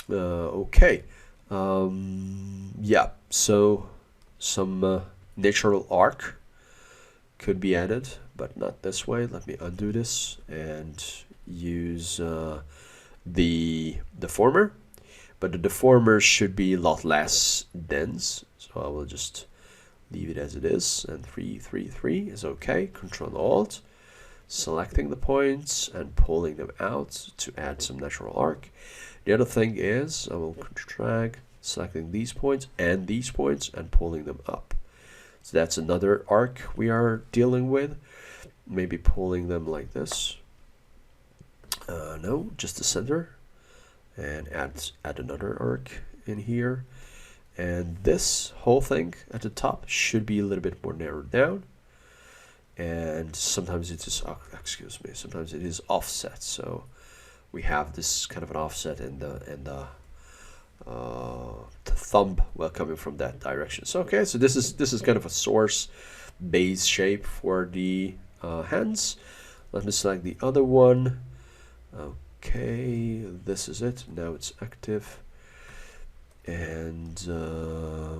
Okay, yeah. So some natural arc could be added, but not this way. Let me undo this and use the deformer, but the deformer should be a lot less dense, so I will just leave it as it is, and 333 is okay. Control Alt, selecting the points and pulling them out to add some natural arc. The other thing is I will drag, selecting these points and pulling them up. So that's another arc we are dealing with. Maybe pulling them like this. No, just the center, and add another arc in here, and this whole thing at the top should be a little bit more narrowed down, and sometimes it is sometimes it is offset, so we have this kind of an offset in the thumb coming from that direction. So okay, so this is kind of a source base shape for the hands. Let me select the other one. Okay, this is it. Now it's active. And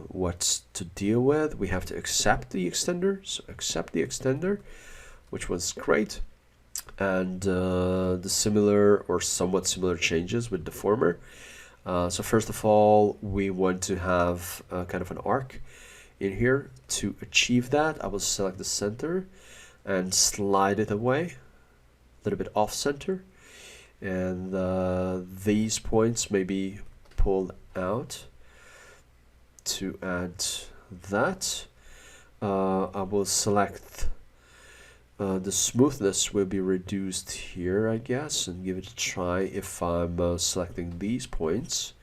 what's to deal with? We have to accept the extender. So accept the extender, which was great. And the similar or somewhat similar changes with deformer. So first of all, we want to have kind of an arc in here. To achieve that, I will select the center and slide it away, a little bit off center. And these points may be pulled out to add that. I will select the smoothness will be reduced here, I guess, and give it a try if I'm selecting these points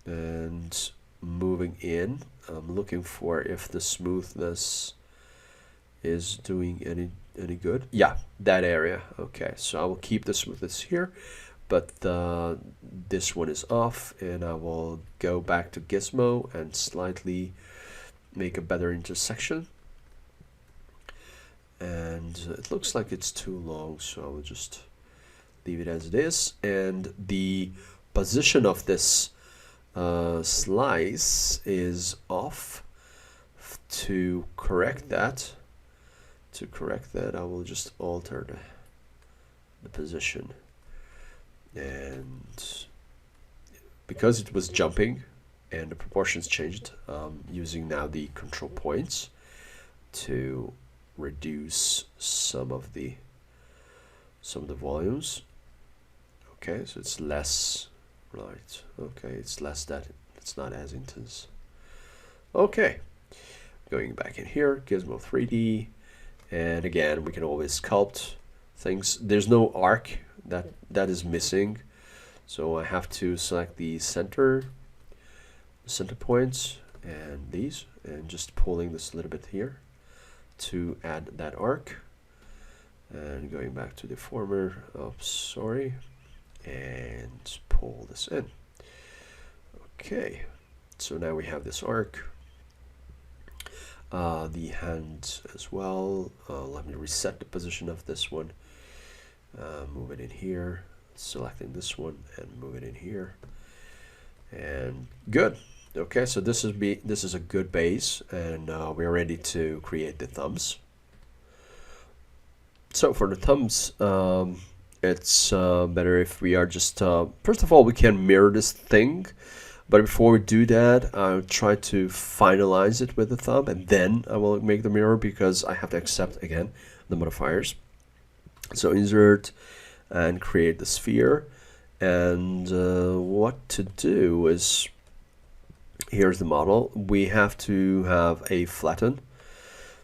and moving in. I'm looking for if the smoothness is doing any good. Yeah, that area. Okay, so I will keep the smoothness here, but this one is off, and I will go back to Gizmo and slightly make a better intersection. And it looks like it's too long, so I will just leave it as it is, and the position of this slice is off. To correct that, I will just alter the position, and because it was jumping and the proportions changed, using now the control points to reduce some of the volumes. Okay, so it's less, right? Okay, it's less, that it's not as intense. Okay, going back in here, Gizmo 3D, and again we can always sculpt things. There's no arc that is missing, so I have to select the center points and these, and just pulling this a little bit here to add that arc. And going back to Deformer, sorry, and pull this in. Okay, so now we have this arc. The hand as well. Let me reset the position of this one. Move it in here, selecting this one, and move it in here. And good. Okay, so this is a good base, and we're ready to create the thumbs. So for the thumbs, it's better if we are just first of all, we can mirror this thing, but before we do that, I'll try to finalize it with the thumb, and then I will make the mirror, because I have to accept again the modifiers. So insert and create the sphere, and what to do is, here's the model. We have to have a flatten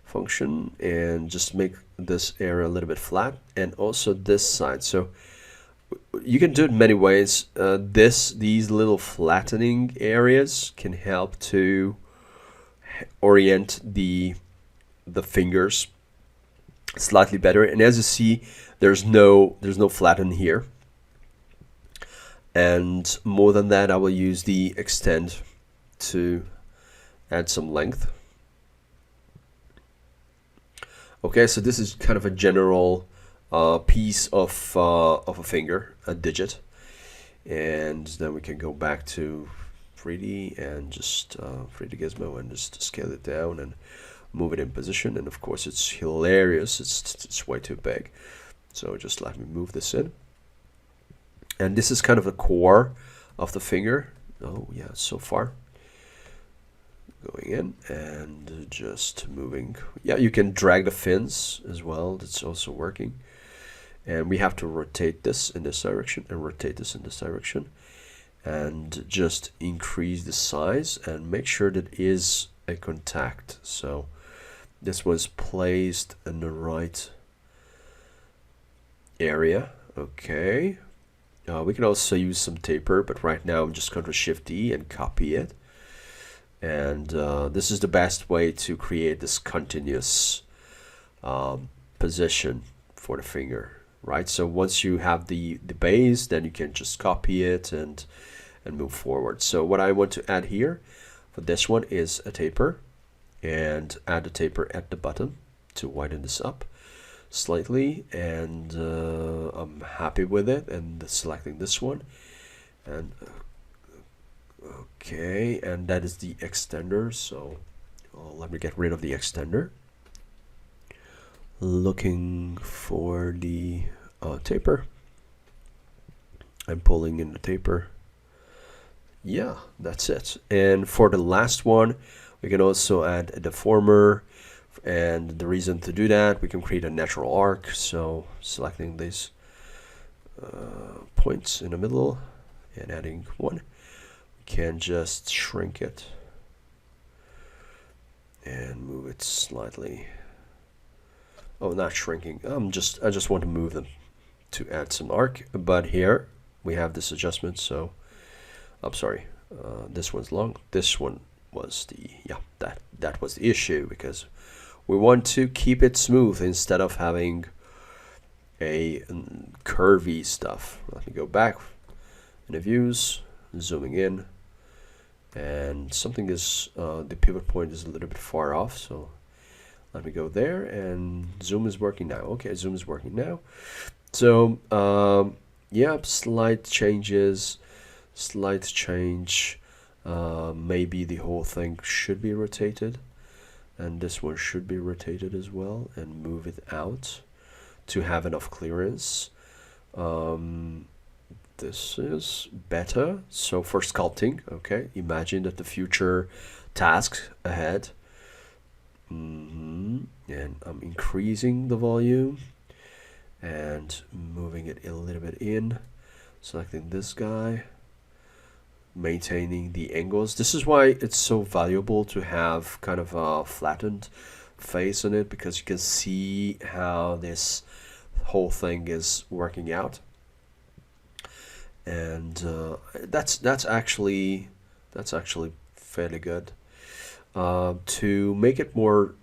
function and just make this area a little bit flat, and also this side. So you can do it many ways. These little flattening areas can help to orient the fingers slightly better. And as you see, there's no flatten here. And more than that, I will use the extend to add some length. Okay, so this is kind of a general piece of a finger, a digit, and then we can go back to 3D and just 3D Gizmo and just scale it down and move it in position. And of course, it's hilarious. It's way too big. So just let me move this in. And this is kind of the core of the finger. Oh yeah, so far. Going in and just moving. Yeah, you can drag the fins as well. That's also working. And we have to rotate this in this direction and rotate this in this direction, and just increase the size and make sure that it is a contact. So this was placed in the right area. Okay. We can also use some taper, but right now I'm just going to Shift D and copy it. And this is the best way to create this continuous position for the finger, right? So once you have the base, then you can just copy it and move forward. So what I want to add here for this one is a taper, and add a taper at the bottom to widen this up slightly, and I'm happy with it, and selecting this one, and okay, and that is the extender. So let me get rid of the extender. Looking for the taper. I'm pulling in the taper. Yeah, that's it. And for the last one, we can also add a deformer. And the reason to do that, we can create a natural arc. So selecting these points in the middle and adding one. Can just shrink it and move it slightly. Oh, not shrinking. I just want to move them to add some arc. But here we have this adjustment. So I'm sorry. This one's long. This one was that was the issue, because we want to keep it smooth instead of having a curvy stuff. Let me go back in the views, zooming in. And something is, the pivot point is a little bit far off, so let me go there, and zoom is working now. Okay, zoom is working now. So Yep, slight changes, slight change. Maybe the whole thing should be rotated, and this one should be rotated as well, and move it out to have enough clearance. This is better. So for sculpting, okay, imagine that the future tasks ahead, and I'm increasing the volume and moving it a little bit in, selecting this guy, maintaining the angles. This is why it's so valuable to have kind of a flattened face on it, because you can see how this whole thing is working out. And that's actually fairly good. To make it more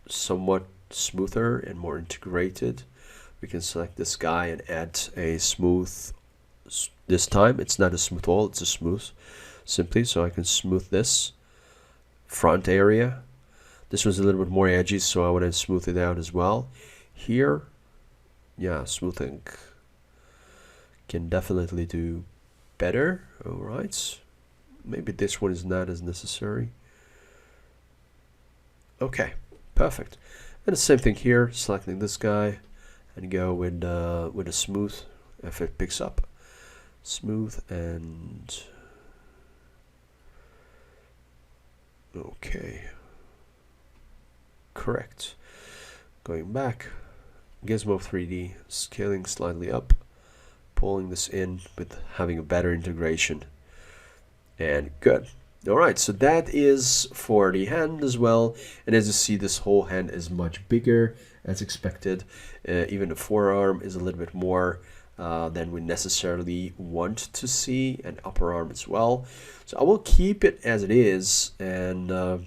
somewhat smoother and more integrated, we can select this guy and add a smooth. This time it's not a smooth all, it's a smooth simply. So I can smooth this front area. This was a little bit more edgy, so I want to smooth it out as well. Here, yeah, smoothing can definitely do better. All right, maybe this one is not as necessary. Okay, perfect. And the same thing here, selecting this guy and go with a smooth if it picks up. Smooth and okay, correct. Going back, Gizmo 3D, scaling slightly up, pulling this in with having a better integration, and good. All right, so that is for the hand as well. And as you see, this whole hand is much bigger as expected. Even the forearm is a little bit more than we necessarily want to see, and upper arm as well. So I will keep it as it is, and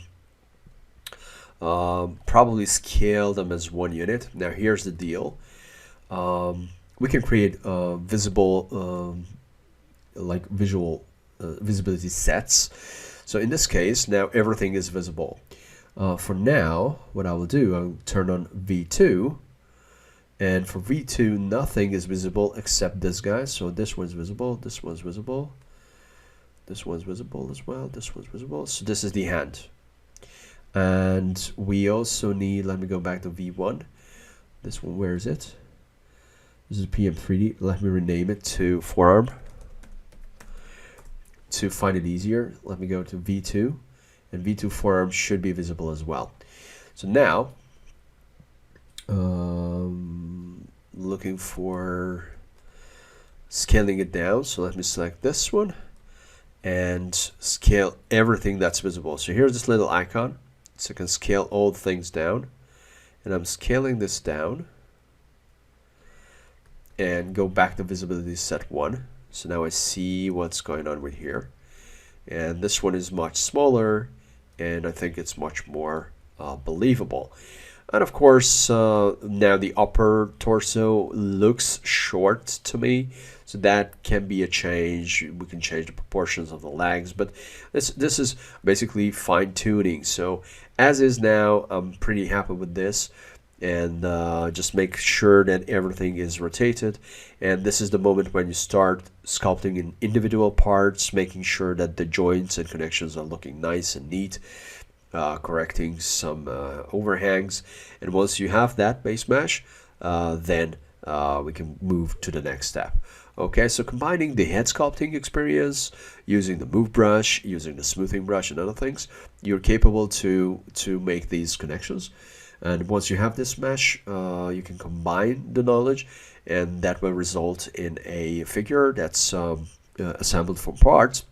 probably scale them as one unit. Now here's the deal. We can create visible like visual visibility sets. So in this case, now everything is visible. For now, what I will do, I'll turn on V2, and for V2 nothing is visible except this guy. So this one's visible, this one's visible, this one's visible as well, this one's visible. So this is the hand. And we also need, let me go back to V1. This one, where is it? This is PM3D. Let me rename it to forearm. To find it easier, let me go to V2, and V2 forearm should be visible as well. So now, looking for scaling it down. So let me select this one and scale everything that's visible. So here's this little icon. So I can scale all things down, and I'm scaling this down and go back to visibility set 1. So now I see what's going on with here, and this one is much smaller, and I think it's much more believable. And of course, now the upper torso looks short to me, so that can be a change. We can change the proportions of the legs, but this is basically fine tuning. So as is now, I'm pretty happy with this. And just make sure that everything is rotated. And this is the moment when you start sculpting in individual parts, making sure that the joints and connections are looking nice and neat, correcting some overhangs. And once you have that base mesh, then we can move to the next step. Okay, so combining the head sculpting experience, using the move brush, using the smoothing brush and other things, you're capable to make these connections. And once you have this mesh, you can combine the knowledge, and that will result in a figure that's assembled from parts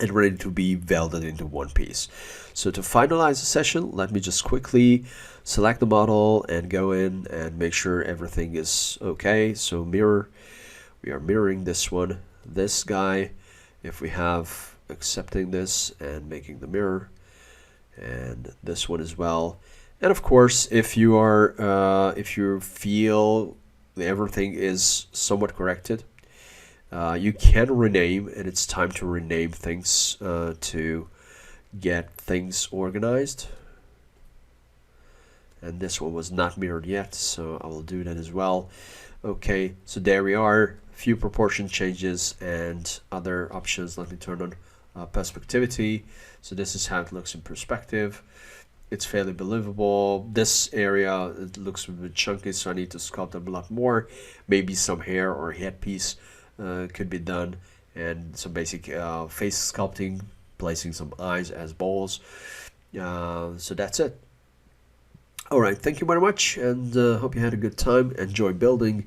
and ready to be welded into one piece. So to finalize the session, let me just quickly select the model and go in and make sure everything is okay. So mirror, we are mirroring this one, this guy, if we have accepting this and making the mirror, and this one as well. And of course, if you are, if you feel everything is somewhat corrected, you can rename, and it's time to rename things to get things organized. and this one was not mirrored yet, so I will do that as well. Okay, so there we are, few proportion changes and other options. Let me turn on perspectivity. So this is how it looks in perspective. It's fairly believable. This area, it looks a bit chunky, so I need to sculpt them a lot more. Maybe some hair or headpiece could be done, and some basic face sculpting, placing some eyes as balls. So that's it. Alright, thank you very much, and hope you had a good time. Enjoy building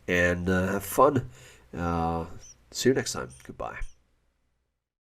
and have fun. See you next time. Goodbye.